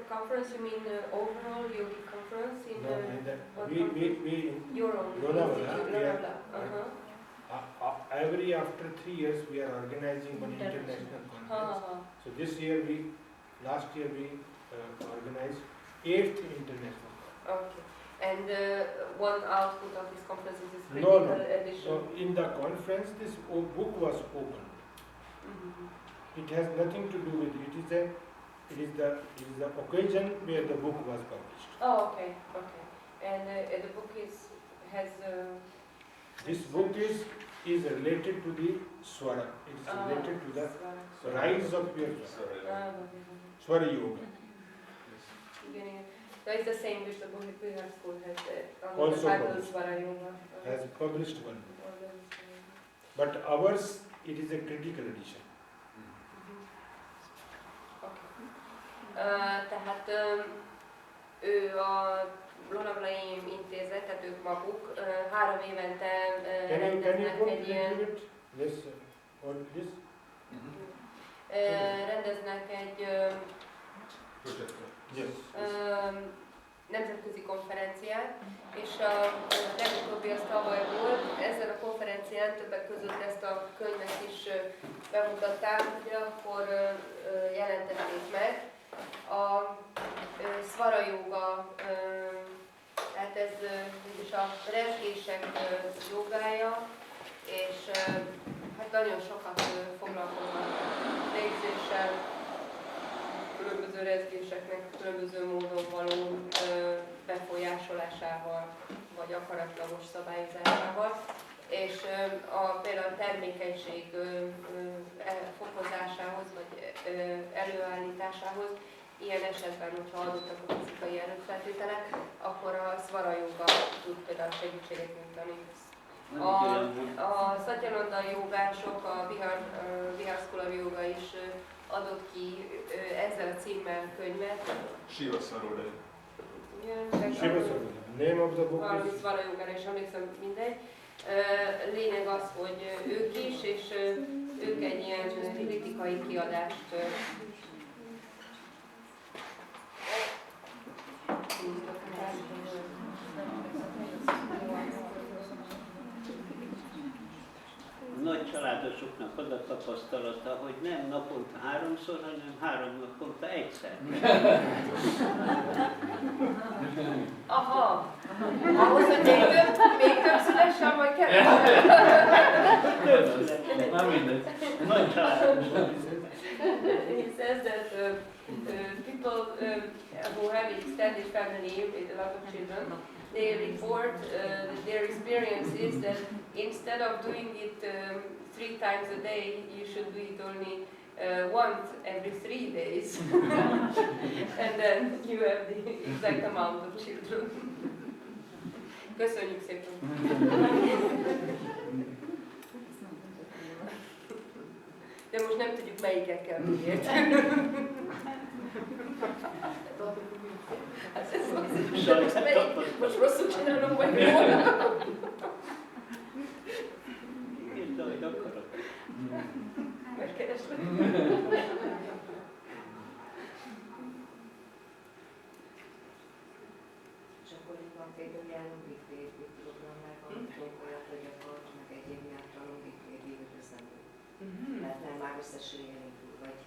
conference, you mean overall yogic conference? Your own Lonavala. Every after 3 years we are organizing one international conference. So this year last year we organized 8th international conference. Okay. And one output of this conference is this critical edition? No. In the conference this book was opened. It has nothing to do with it. It is the occasion where the book was published. Oh, okay. And the book has. This book is related to the Swara. It is related to the rise of your Swara Yoga. So it's the same which the Bihar School has Also Swara Yoga. Has published one. But ours, it is a critical edition. Tehát ő a Lonavalai Intézet, tehát ők maguk 3 évente rendeznek egy ilyen... rendeznek egy nemzetközi konferenciát, és a legutóbbi az tavaly volt. Ezen a konferencián többek között ezt a könyvet is bemutatták, ugye akkor jelentették meg. A Swara Yoga, tehát ez is a rezgések jogája, és hát nagyon sokat foglalkoznak légzéssel, különböző rezgéseknek különböző módon való befolyásolásával, vagy akaratlagos szabályozásával, és például a termékenység fokozásához, vagy előállításához, ilyen esetben, hogyha adottak a fizikai előfeltételek, akkor a Swara Yoga tud például segítséget nyújtani. A Satyananda jogások, a Bihar School of Yoga is adott ki ezzel a címmel könyvet. Shiva Sarode. Shiva Sarode. Name of the book valami Swara Yogára is emlékszem, mindegy. Lényeg az, hogy ők is, és ők egy ilyen kritikai kiadást Nagy családosoknak az a tapasztalata, hogy nem naponta 3-szor, hanem 3 naponta egyszer. Aha! Ahhoz, hogy még több szülessen, vagy kevesebb? Több szülessen. Nem mindegy. Nagy családosok. He says that people who have extended family with a lot of children, they report that their experience is that instead of doing it 3 times a day, you should do it only once every 3 days. And then you have the exact amount of children. Köszönjük szépen! De most nem tudjuk, melyiket kell miért. Most rosszul csinálom, vagy jól? Írd, ahogy akarod. Megkeresd. És akkor itt van például ilyen logikvédő program, mert van olyat, hogy akar, meg egyéb miatt a logikvédő összendő. Mert nem már összesülni nélkül, vagy...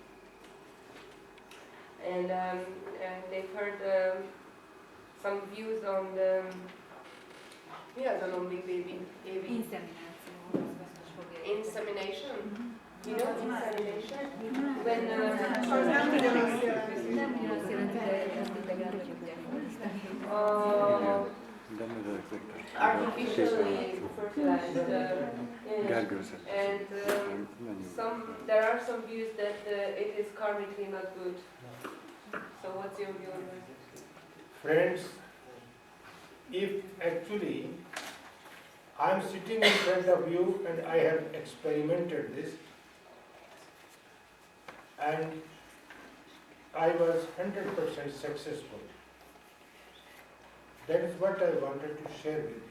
and they've heard some views on the mi az a non-big baby? Inszemináció, az biztos fogja érteni. Insemination? You know insemination? When Nem ugyanazt jelenti, de ezt idegen tudják fordítani. Artificially fertilized, and there are some views that it is karmically not good. So what's your view on that? Friends, if actually I'm sitting in front of you and I have experimented this and I was 100% successful. That is what I wanted to share with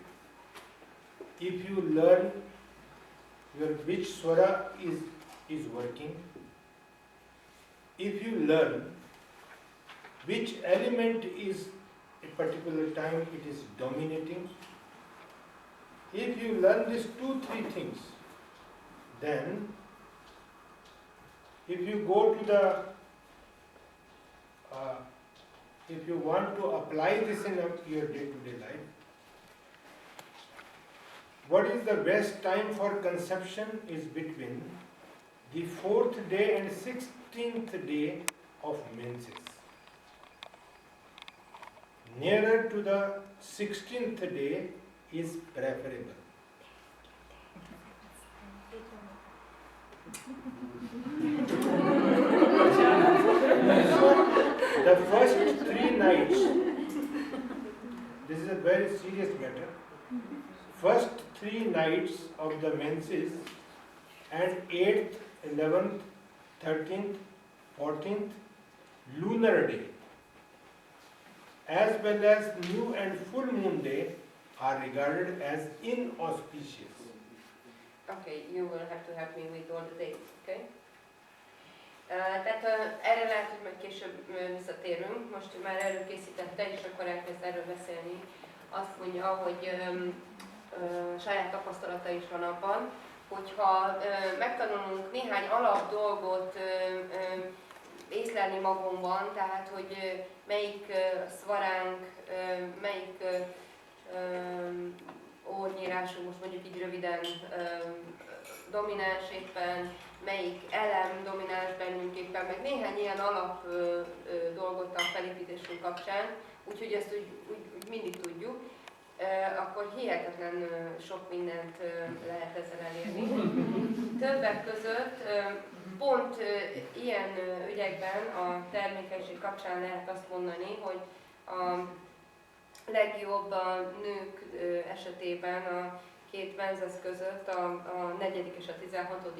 you. If you learn which swara is working, if you learn which element is a particular time it is dominating, if you learn these 2-3 things, then if you go to the if you want to apply this in your day-to-day life, what is the best time for conception is between the 4th day and 16th day of menses. Nearer to the 16th day is preferable. The first 3 nights, this is a very serious matter. First 3 nights of the menses and 8th, 11th, 13th, 14th lunar day, as well as new and full moon day are regarded as inauspicious. Okay, you will have to help me with all the dates, okay? Tehát erre lehet, hogy majd később visszatérünk, most már előkészítette, és akkor elkezd erről beszélni. Azt mondja, hogy saját tapasztalata is van abban, hogyha megtanulunk néhány alap dolgot észlelni magunkban, tehát hogy melyik szvaránk, melyik ornyírásunk, most mondjuk így röviden domináns éppen, melyik elem domináns bennünk éppen, meg néhány ilyen alap dolgot a felépítésünk kapcsán, úgyhogy ezt úgy mindig tudjuk, akkor hihetetlen sok mindent lehet ezzel elérni. Többek között pont ilyen ügyekben a termékenység kapcsán lehet azt mondani, hogy a legjobb a nők esetében a 2 menzesz között a 4. és a 16.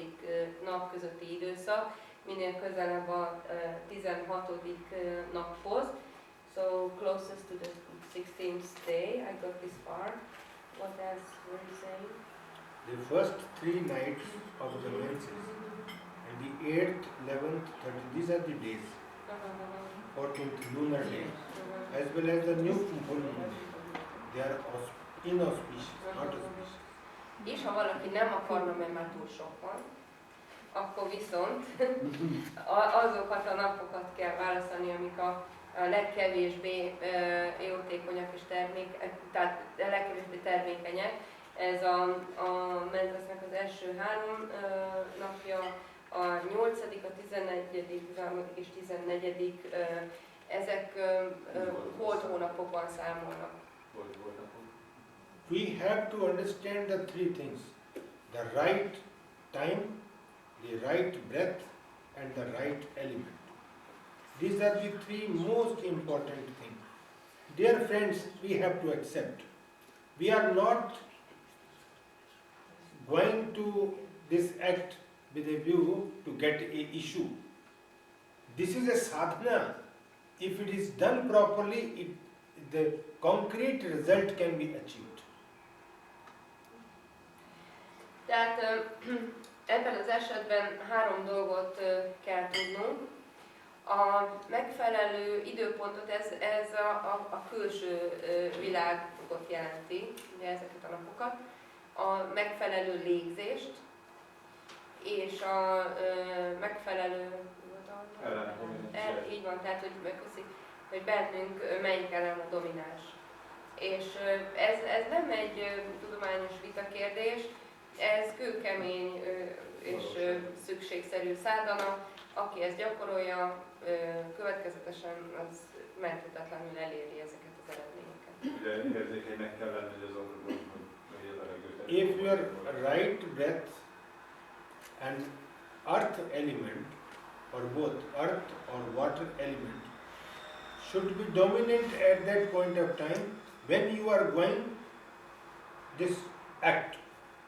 nap közötti időszak, minél közelebb a 16. naphoz. So closest to the 16th day, I got this far. What else were you saying? The first 3 nights of the menses and the 8th, 11th, 13th, these are the days. 14th lunar day, as well as the new full moon day. They are inauspicious, not auspicious. És ha valaki nem akarna, mert már túl sok van, akkor viszont azokat a napokat kell választani, amik a legkevésbé jótékonyak és tehát a legkevésbé termékenyek. Ez a menzesznek az első 3 napja, a 8., a 11., 13. és 14. Ezek holt hónapokban számolnak. We have to understand the 3 things: the right time, the right breath, and the right element. These are the 3 most important things. Dear friends, we have to accept. We are not going to this act with a view to get a issue. This is a sadhana. If it is done properly, the concrete result can be achieved. Tehát ebben az esetben 3 dolgot kell tudnunk. A megfelelő időpontot, ez a külső világot jelenti, ugye ezeket a napokat, a megfelelő légzést, és a megfelelő Így van, tehát hogy bennünk melyik ellen a domináns. És ez nem egy tudományos vitakérdés, ez kőkemény és szükségszerű szádana, aki ezt gyakorolja, következetesen az menthetetlenül eléri ezeket az eredményeket. Ugye érzékenynek kell lenni, hogy az orvosban, hogy a levegőt. If your right breath and earth element, or both earth or water element, should be dominant at that point of time when you are going this act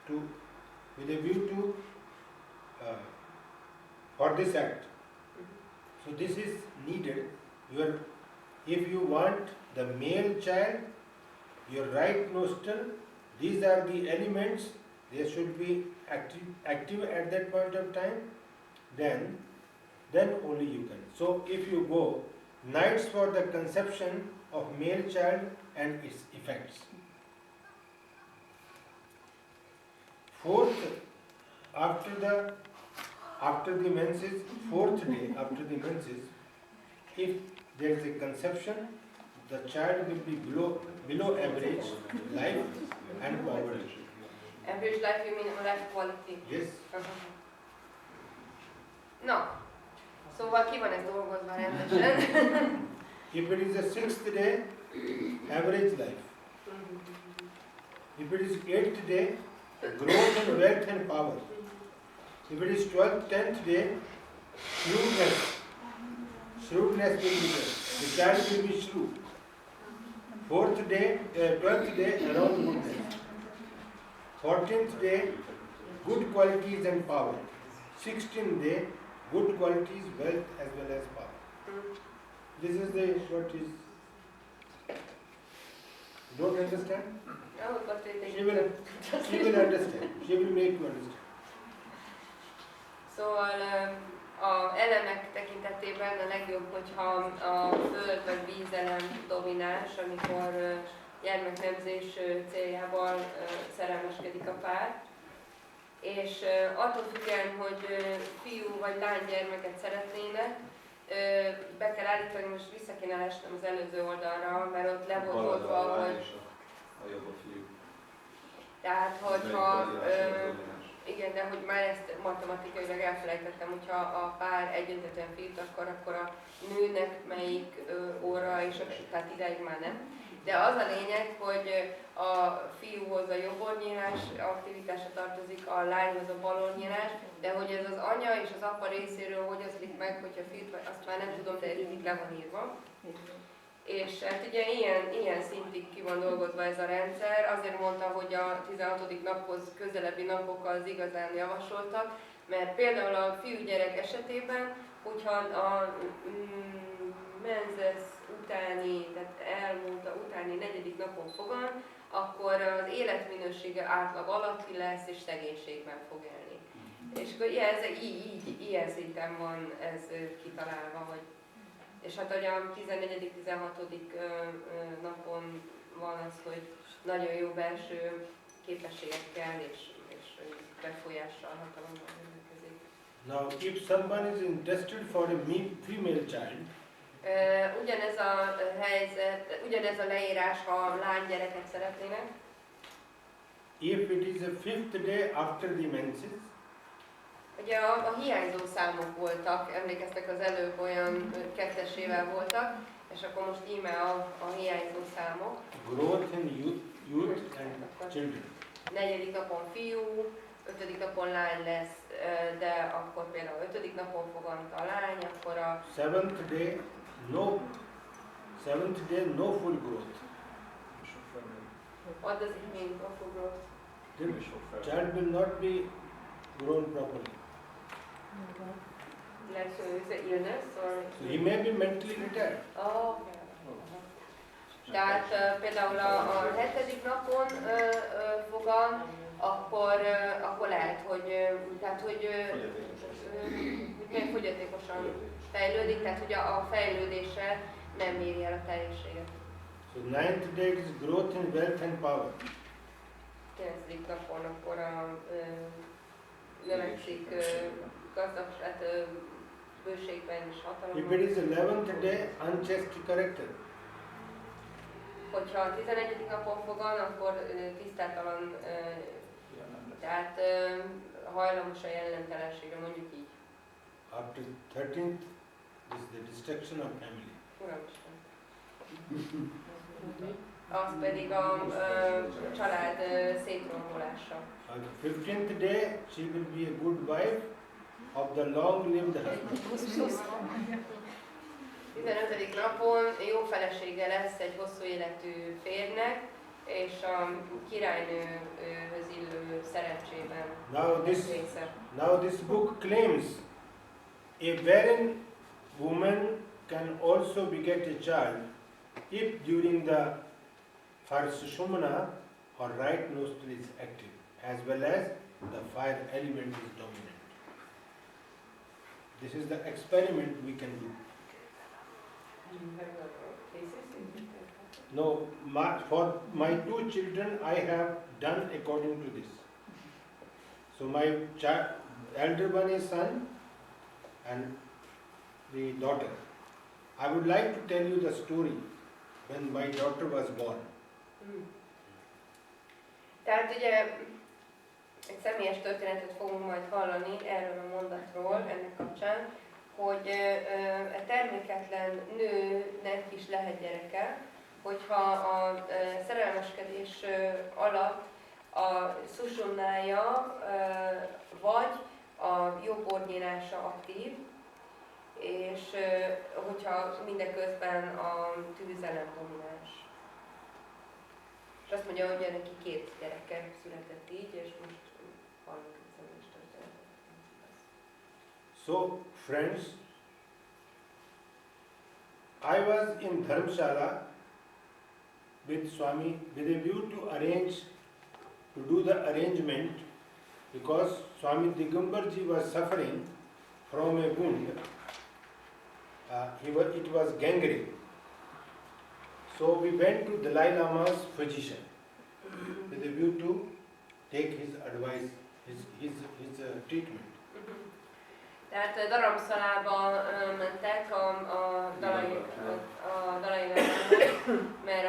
to with a view to for this act. So this is needed. If you want the male child, your right nostril, these are the elements, they should be active at that point of time, then only you can. So if you go nights for the conception of male child and its effects. Fourth, after the menses, fourth day after the menses, if there is a conception, the child will be below average life and poverty. Average life, you mean life quality? Yes. Na, szóval ki van ez dolgozva rendesen? If it is the sixth day, average life. If it is eighth day, growth and wealth and power. If it is 12th, 10th day, shrewdness. Shrewdness will be there. The child will be shrewd. 4th day, 12th day, around goodness. 14th day, good qualities and power. 16th day, good qualities, wealth as well as power. This is what is. Don't understand? No, but She will understand. She will make you understand. Szóval a elemek tekintetében a legjobb, hogyha a föld vagy vízelem domináns, amikor gyermeknemzés céljával szerelmeskedik a pár. És attól függően, hogy fiú vagy lány gyermeket szeretnének, be kell állítani, most vissza kéne esnem az előző oldalra, mert ott le volt oldva, hogy... A jobb a fiú. Tehát, hogyha... Igen, de hogy már ezt matematikailag elfelejtettem, hogyha a pár egyöntetően fiút akar, akkor a nőnek melyik óra, és tehát ideig már nem. De az a lényeg, hogy a fiúhoz a jobb orrnyílás aktivitása tartozik, a lányhoz a bal orrnyílás, de hogy ez az anya és az apa részéről hogy oszlik meg, hogyha fiút, azt már nem tudom, de ez így le van írva. És hát ugye ilyen szintig ki van dolgozva ez a rendszer, azért mondta, hogy a 16. naphoz közelebbi napok az igazán javasoltak, mert például a fiúgyerek esetében, hogyha a menzesz utáni, tehát elmúlt utáni 4. napon fogan, akkor az életminősége átlag alatti lesz, és szegénységben fog élni. És akkor ilyen szinten van ez kitalálva, hogy és hát ugye a 14.-16. Napon van az, hogy nagyon jó belső képességekkel és befolyással, hatalommal rendelkezik. Now, if someone is interested for a female child, ugyanez a helyzet, ugyanez a leírás, ha lánygyereket szeretnének. If it is a 5th day after the menses, ugye a hiányzó számok voltak, emlékeztek az előbb olyan kettesével voltak, és akkor most íme a hiányzó számok. Growth in youth and children. 4. napon fiú, 5. napon lány lesz, de akkor például 5. napon fogant a lány, akkor a... 7th day, no full growth. What does it mean, no full growth? The child will not be grown properly. Like, so is it illness or... So he may be mentally retarded. Oh, okay. Tehát például a 7. napon fogan, akkor lehet, hogy fogyatékosan fejlődik, tehát hogy a fejlődése nem méri el a teljességet. So 9th day is growth in wealth and power. 9. napon akkor növekszik gazdagság, bőségben és If hatalomban. it is 11th day, unchaste character. Hogyha a 11. napon fogan, akkor tisztátalan, tehát hajlamos a jellemtelenségre, mondjuk így. After 13th is the destruction of family. Uramisten. Az pedig a család szétrombolása. On the 15th day, she will be a good wife of the long-lived husband. 15. napon jó felesége lesz egy hosszú életű férjnek, és a királynőhöz illő szerencsében része. Now this book claims a barren woman can also beget a child if during the Sushumna her right nostril is active, as well as the fire element is dominant. This is the experiment we can do. No, for my 2 children I have done according to this. So my elder one is son and the daughter. I would like to tell you the story when my daughter was born. Tehát ugye egy személyes történetet fogunk majd hallani erről a mondatról, ennek kapcsán, hogy a terméketlen nőnek is lehet gyereke, hogyha a szerelmeskedés alatt a szusumnája vagy a jobb ornyírása aktív, és hogyha mindeközben a tűzelem domináns. És azt mondja, hogy neki 2 gyereke született így, és most hallunk egy személyes történetet. So friends, I was in Dharamshala with Swami with a view to do the arrangement, because Swami Digambarji was suffering from a wound. It was gangrene. So we went to Dalai Lama's physician with a view to take his advice, his treatment. Tehát Dharamszalába mentek a Dalai Lamához, mert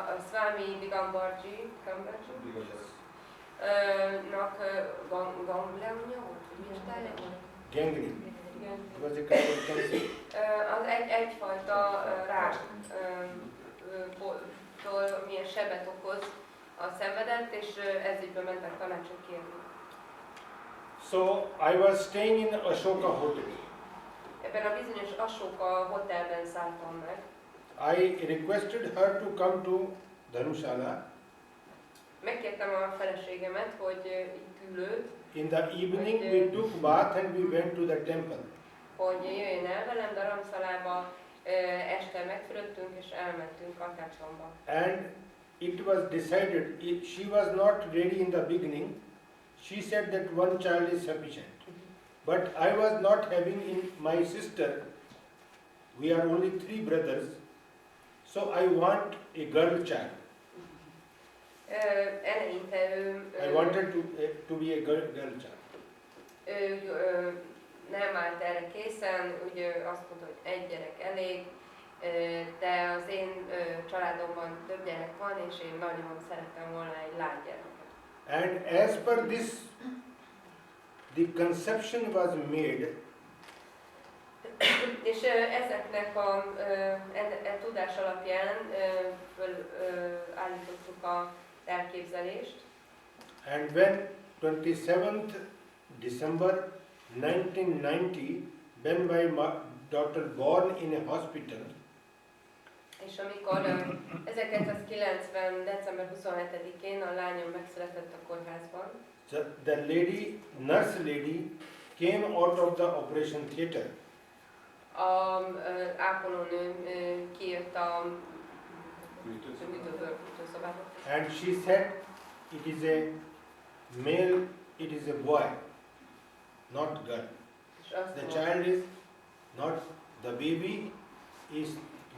a Swami Digambarji gangleumja volt, hogy mi is Gangrene. It was a kind of cancer. Az egyfajta ráktól milyen sebet okoz a szenvedett, és ez ügyben mentek tanácsot kérni. So I was staying in Ashoka Hotel. Ebben a bizonyos Ashoka hotelben szálltam meg. I requested her to come to Dharamshala. Megkértem a feleségemet, hogy itt ülőt. In the evening we took bath and we went to the temple. Hogy jöjjön el velem Dharamszalába, este megfürödtünk és elmentünk a templomba. And it was decided, she was not ready in the beginning. She said that 1 child is sufficient. But I was not having in my sister, we are only 3 brothers, so I want a girl child. Eleinte I wanted to be a girl child. Nem állt erre készen, úgy azt mondta, hogy 1 gyerek elég, de az én családomban több gyerek van, és én nagyon szerettem volna egy lánygyereket. And as per this, the conception was made. És ezeknek a tudás alapján állítottuk a elképzelést. And when 27th December 1990, when my daughter born in a hospital, És amikor 1990. december 27-én a lányom megszületett a kórházban, the nurse lady came out of the operation theater. A ápolónő kijött a műtőszobába. And she said, it is a male, it is a boy, not girl. The child is not, the baby is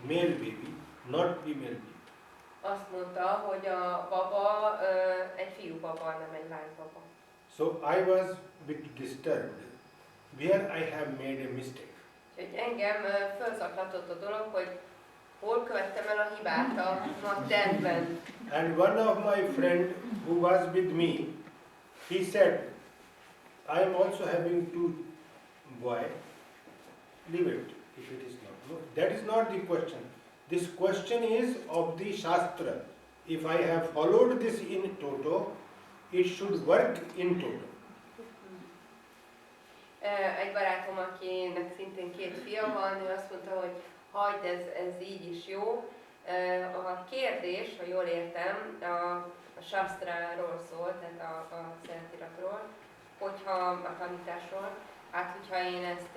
male baby, not female baby. Azt mondta, hogy a baba egy fiú baba, nem egy lány baba. So I was a bit disturbed, where I have made a mistake. Úgyhogy engem fölzaklatott a dolog, hogy hol követtem el a hibát a nagy tervben. And one of my friend who was with me, he said, I am also having two boys. Leave it if it is not. No, that is not the question. This question is of the Shastra. If I have followed this in toto, it should work in toto. Egy barátom, akinek szintén 2 fia van, ő azt mondta, hogy hagyd, ez így is jó. A kérdés, ha jól értem, a Shastráról szól, tehát a Szentiratról, hogyha a tanításról, hát hogyha én ezt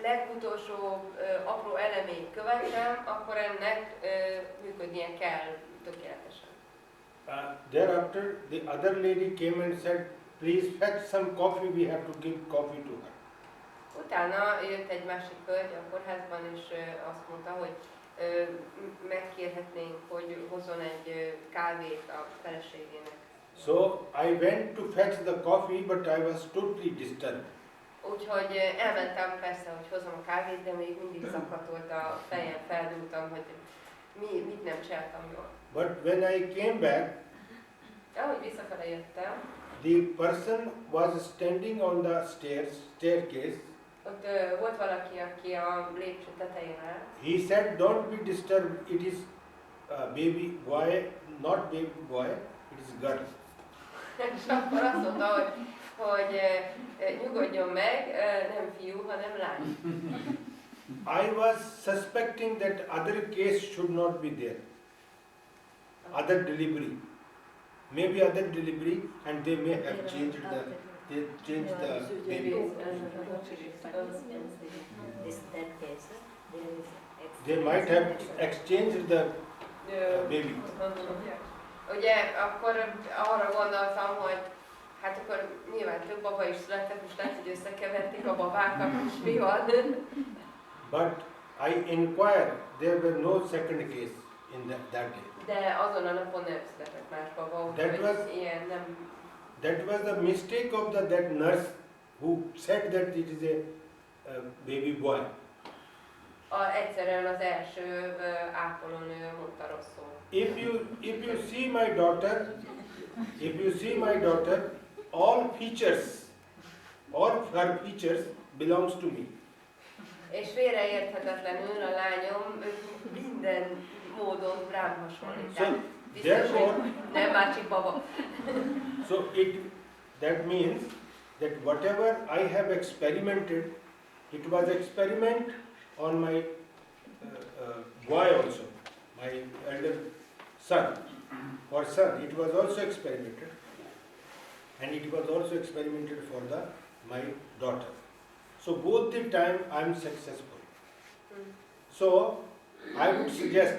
legutolsó apró elemét követem, akkor ennek működnie kell tökéletesen. Thereafter, the other lady came and said, please fetch some coffee, we have to give coffee to her. Utána jött egy másik hölgy a kórházban, és azt mondta, hogy megkérhetnénk, hogy hozzon egy kávét a feleségének. So I went to fetch the coffee, but I was totally disturbed. Úgyhogy elmentem persze, hogy hozom a kávét, de még mindig zaklatolt a fejem, feldúltam, hogy mit nem csináltam jól. But when I came back, Ahogy visszafele jöttem, the person was standing on the staircase. ott volt valaki, aki a lépcső tetején áll. He said, don't be disturbed, it is baby boy, not baby boy, it is girl. És akkor azt mondta, hogy nyugodjon meg, nem fiú, hanem lány. I was suspecting that other case should not be there. Other delivery. Maybe other delivery, and they may have changed the baby. They might have exchanged the baby. Ugye akkor arra gondoltam, hogy hát akkor nyilván több baba is született, most lehet, hogy összekeverték a babákat, és mi van. But I inquired, there were no second case in that day. De azon a napon nem született más baba, úgyhogy ilyen nem... That was the mistake of that nurse who said that it is a baby boy. Egyszerűen az első ápolónő mondta rosszul. If you see my daughter, all her features belongs to me. És félreérthetetlenül a lányom minden módon rám hasonlít. So, biztos, hogy nem másik baba. So that means that whatever I have experimented, it was experiment on my boy also, my elder son or son. It was also experimented, and it was also experimented for my daughter. So both the time I am successful. So I would suggest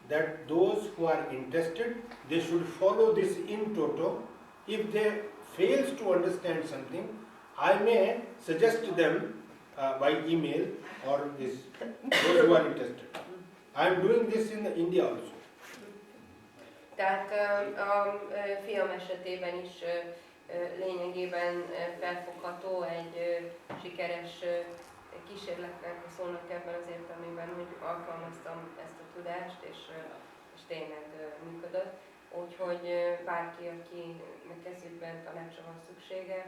that those who are interested, they should follow this in toto. If they fails to understand something, I may suggest to them by email or those who are interested. I am doing this in India also. Tehát a film esetében is lényegében felfogható egy sikeres kísérletnek szólnak ebben az értelmében, hogy alkalmaztam ezt a tudást, és tényleg működött. Úgyhogy bárki, akinek ez ügyben tanácsra van szüksége,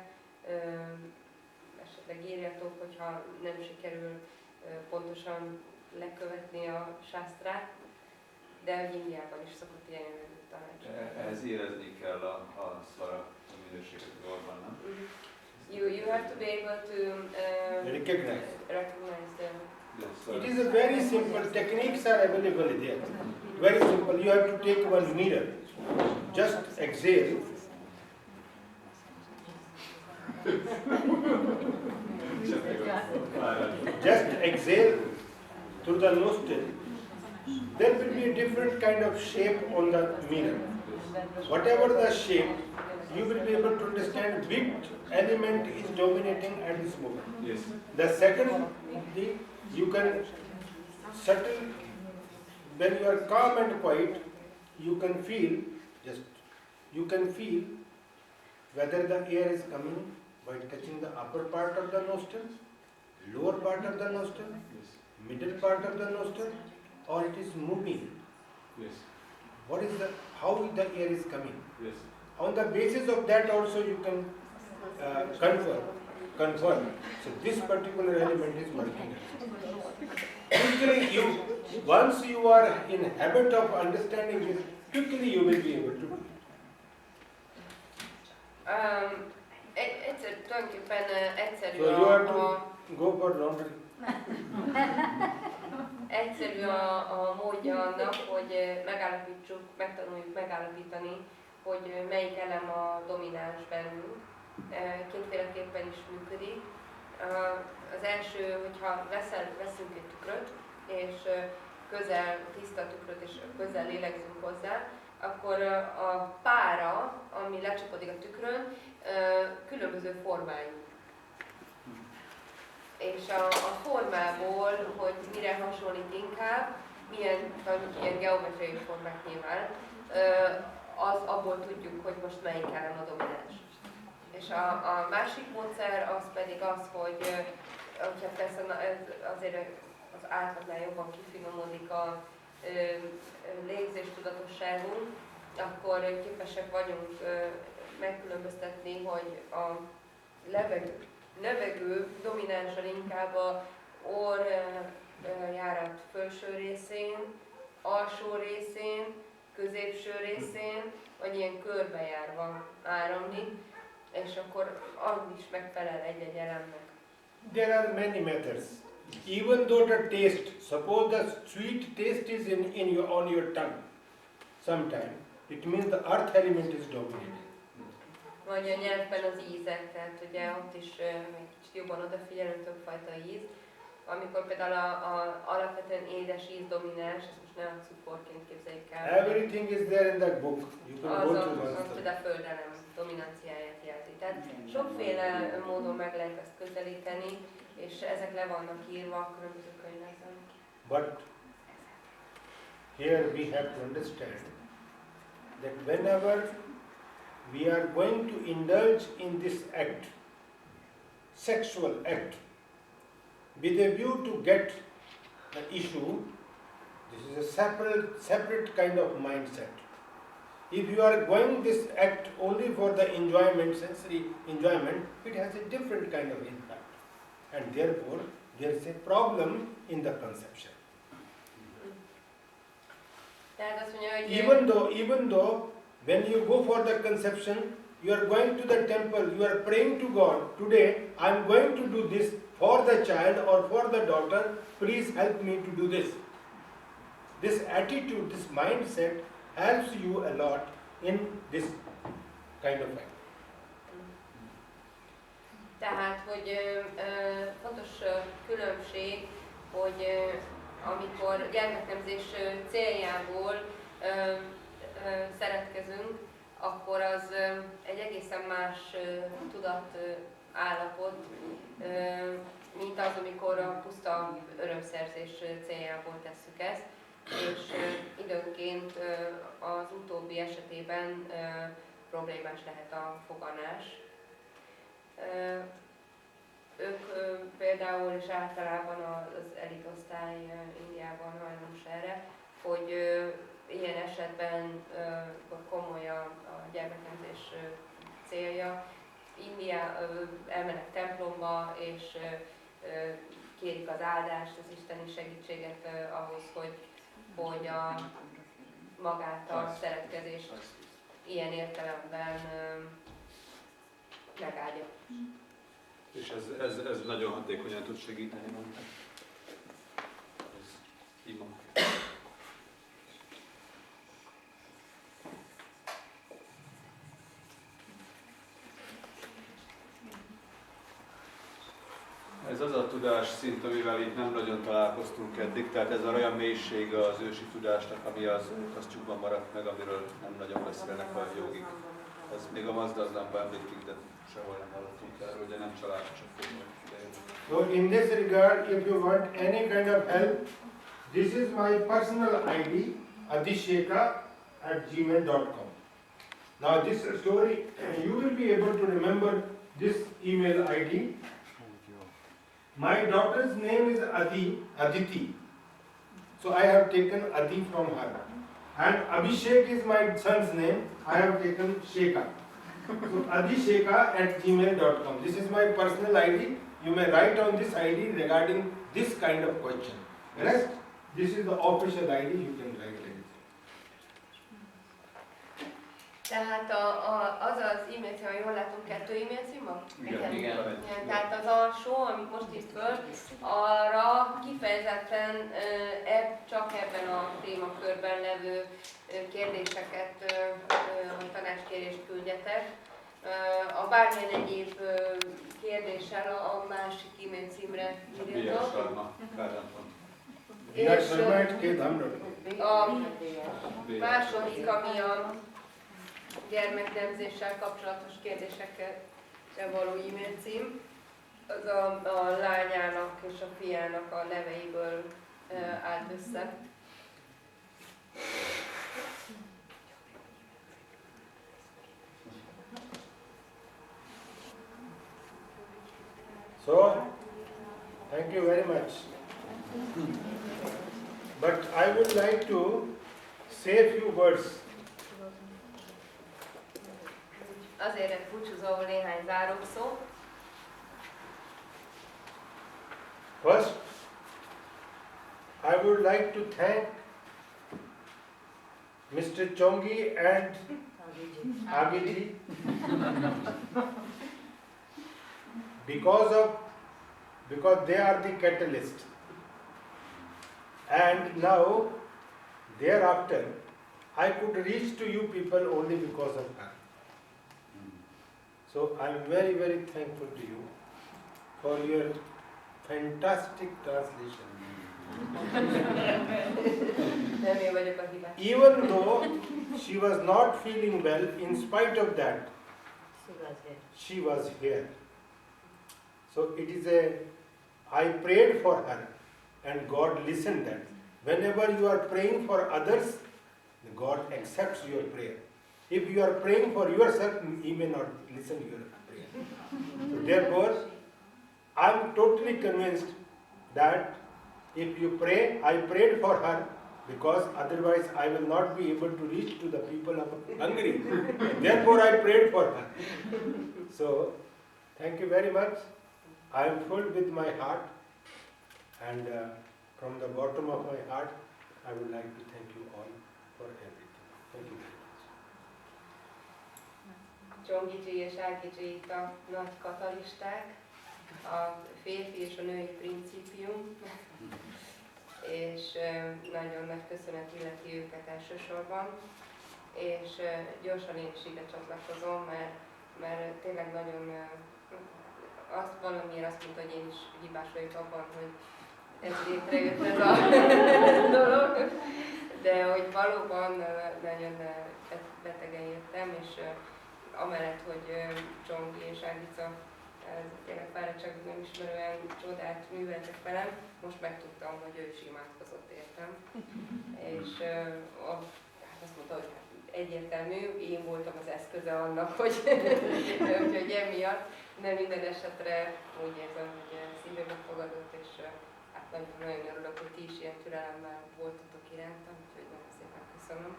esetleg írjatok, hogyha nem sikerül pontosan lekövetni a sásztrát, de hogy Indiában is szokott ilyen jellegű tanács. Ehhez érezni kell a szara minőséget az orban, nem? You have to be able to recognize the... It is a very simple, techniques are available there. Very simple, you have to take one mirror, just exhale. Just exhale through the nostril. There will be a different kind of shape on the mirror. Whatever the shape, you will be able to understand which element is dominating at this moment. Yes. The second, you can settle, when you are calm and quiet, you can feel whether the air is coming by touching the upper part of the nostrils lower part of the nostril, middle part of the nostril, or it is moving. Yes. What is the, how the air is coming? Yes. On the basis of that also you can confirm. So this particular element is working. Quickly once you are in habit of understanding this, quickly you will be able to do it. Tulajdonképpen egyszerű So you have to go for laundry. egyszerű a módja annak, hogy megtanuljuk megállapítani, hogy melyik elem a domináns bennünk. Kétféleképpen is működik. Az első, hogyha veszünk egy tükröt, és tiszta tükröt, és közel lélegzünk hozzá, akkor a pára, ami lecsapódik a tükrön, különböző formájú. És a formából, hogy mire hasonlít inkább, milyen geometriai formák nyilván, abból tudjuk, hogy most melyik elem a domináns. És a másik módszer az pedig az, hogy hogyha persze azért az átlagnál jobban kifinomódik a légzéstudatosságunk, akkor képesek vagyunk megkülönböztetni, hogy a levegő dominánsan inkább a orrjárat felső részén, alsó részén, középső részén, vagy ilyen körbejárva áramlik, és akkor az is megfelel egy-egy elemnek. There are many methods. Even though the taste, suppose the sweet taste is on your tongue, sometime, it means the earth element is dominating. Vagy a nyelvben az ízek, tehát ugye ott is egy kicsit jobban odafigyelünk, többfajta íz. Amikor például alapvetően édes íz domináns, ezt most nem cukorként képzeljük el. Everything is there in that book. You can go through Az például a földelem dominanciáját jelzi. Tehát sokféle módon meg lehet ezt közelíteni, és ezek le vannak írva a különböző könyvekben. But here we have to understand that whenever we are going to indulge in this act, sexual act, with a view to get the issue, this is a separate kind of mindset. If you are going this act only for the enjoyment, sensory enjoyment, it has a different kind of impact. And therefore, there is a problem in the conception. Tehát azt mondja, hogy Even though when you go for the conception, you are going to the temple, you are praying to God, today I am going to do this for the child or for the daughter, please help me to do this. This attitude, this mindset helps you a lot in this kind of act. Tehát, hogy fontos különbség, hogy amikor gyermeknemzés céljából szeretkezünk, akkor az egy egészen más tudatállapot, mint az, amikor a puszta örömszerzés céljából tesszük ezt, és időnként az utóbbi esetében problémás lehet a foganás. Ők például és általában az elitosztály Indiában hajlamos erre, hogy ilyen esetben komoly a gyermeknemzés célja. Elmennek templomba és kérik az áldást, az isteni segítséget ahhoz, hogy magát a szeretkezést ilyen értelemben megáldja. És ez nagyon hatékonyan tud segíteni, mondták. Ez ima. Ez az a tudásszint, amivel itt nem nagyon találkoztunk eddig, tehát ez olyan mélysége az ősi tudásnak, ami az csukban maradt meg, amiről nem nagyon beszélnek a jogik. Ez még a Mazdazdámban említik, de sehol nem hallottunk erről, ugye nem családosak fognak. So in this regard, if you want any kind of help, this is my personal ID, adisheka@gmail.com. Now this story, you will be able to remember this email ID. My daughter's name is Aditi. So I have taken Adi from her. And Abhishek is my son's name. I have taken Shekha. So adishekha@gmail.com. This is my personal ID. You may write on this ID regarding this kind of question. Rest, this is the official ID. You can write it. Tehát az az e-mail cím, ha jól látom, 2 e-mail cím van? Igen. Tehát az alsó, amit most írt föl, arra kifejezetten csak ebben a témakörben levő kérdéseket, vagy tanácskérést küldjetek. A bármilyen egyéb kérdéssel a másik e-mail címre írjatok. És a második, ami a gyermeknemzéssel kapcsolatos kérdésekkel való e-mail cím, az a lányának és a fiának a neveiből állt össze. So, thank you very much. But I would like to say a few words. Azért egy búcsúzóval néhány zárószó. First, I would like to thank Mr. Chongi and Agiji because they are the catalyst. And now, thereafter, I could reach to you people only because of her. So I am very, very thankful to you for your fantastic translation. Even though she was not feeling well, in spite of that, she was here. So it is I prayed for her and God listened that. Whenever you are praying for others, God accepts your prayer. If you are praying for yourself, He may not listen to your prayer. So therefore, I am totally convinced that if you pray, I prayed for her because otherwise I will not be able to reach to the people of Hungary. Therefore, I prayed for her. So, thank you very much. I am full with my heart, and from the bottom of my heart, I would like to thank you all for everything. Thank you very much. Csongicsi és Ágicsi itt a nagy katalisták, a férfi és a női principium, és nagyon nagy köszönet illeti őket elsősorban, és gyorsan én is ide csatlakozom, mert tényleg nagyon valamiért azt mondta, hogy én is hibás vagyok abban, hogy ez létrejött ez a dolog, de hogy valóban nagyon betegen jöttem, és amellett, hogy Csongi és Ágica tényleg fáradtságot nem ismerően csodát műveltek velem, most megtudtam, hogy ő is imádkozott értem. És azt mondta, hogy egyértelmű, én voltam az eszköze annak, hogy úgyhogy emiatt, de minden esetre úgy érzem, hogy szívében fogadott, és hát nagyon örülök, hogy ti is ilyen türelemmel voltatok irántam, úgyhogy nagyon szépen köszönöm.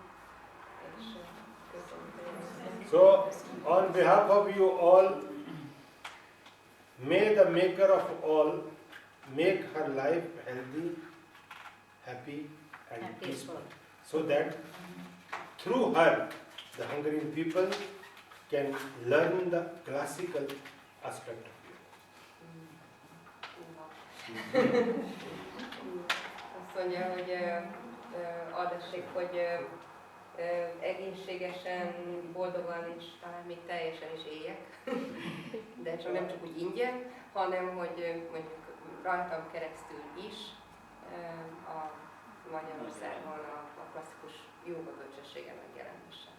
És köszönöm. So, on behalf of you all, may the Maker of all make her life healthy, happy and peaceful, so that through her, the Hungarian people can learn the classical aspect of yoga. Azt mondja, hogy adassék, hogy egészségesen, boldogan és talán még teljesen is éljek, de csak nem csak úgy ingyen, hanem hogy mondjuk rajtam keresztül is a Magyarországon a klasszikus jóga bölcsessége megjelenhesse.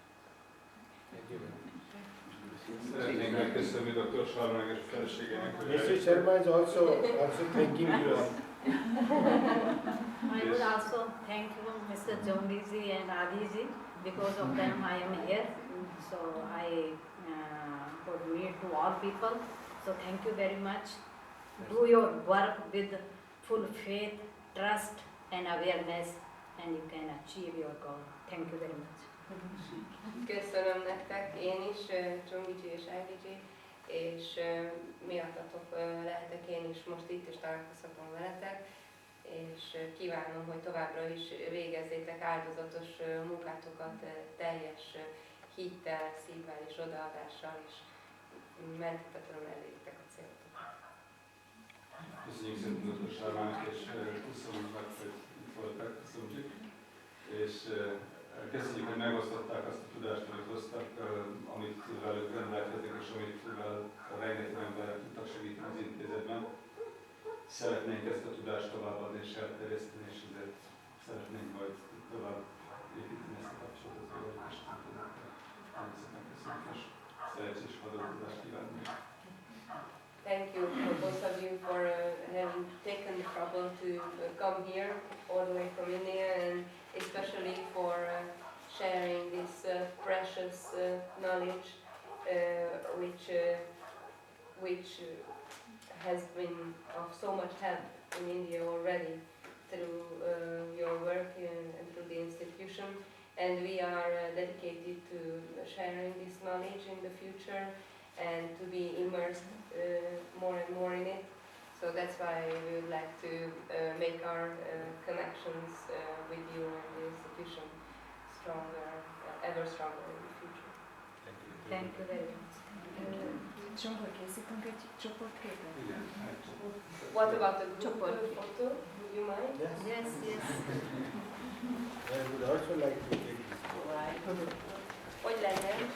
Szeretnénk megköszönni dr. Sharma és a feleségének, hogy Mr. Sharma is also thanking you all. I would also thank you, Mr. Jongiji and Adiji. Because of them I am here. So I could meet to all people. So thank you very much. do your work with full faith, trust and awareness, and you can achieve your goal. Thank you very much. Köszönöm nektek, én is, Csongicsi és Ágicsi, és miattatok lehetek én is most itt, és találkozhatom veletek, és kívánom, hogy továbbra is végezzétek áldozatos munkátokat teljes hittel, szívvel és odaadással, és menthetetlenül eléritek a célotokat. Köszönjük szépen dr.Sharmának, és köszönjük meg, hogy itt voltak, köszönjük. És köszönjük, hogy megosztották azt a tudást, amit hoztak, amit velük rendelkeznek, és amit rengeteg emberek tudtak segíteni az intézetben. Szeretnénk ezt a tudást továbbadni és elterjeszteni, és ezért szeretnénk majd tovább építeni ezt a kapcsolatot, hogy és nagyon szépen köszönjük, és szerencsés hallgatódást kívánni. Thank you for both of you for having taken the trouble to come here all the way from India, and especially for sharing this precious knowledge which has been of so much help in India already through your work and through the institution. And we are dedicated to sharing this knowledge in the future and to be immersed more and more in it. So that's why we would like to make our connections with you and the institution stronger, ever stronger in the future. Thank you very much. Csongor, készítünk egy csoportképet? What about the group photo? Would you mind? Yes, yes. I would also like to take this. Hogy legyen?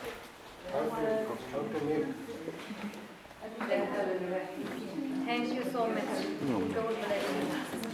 How to make De előre. Thank you so much. God bless you.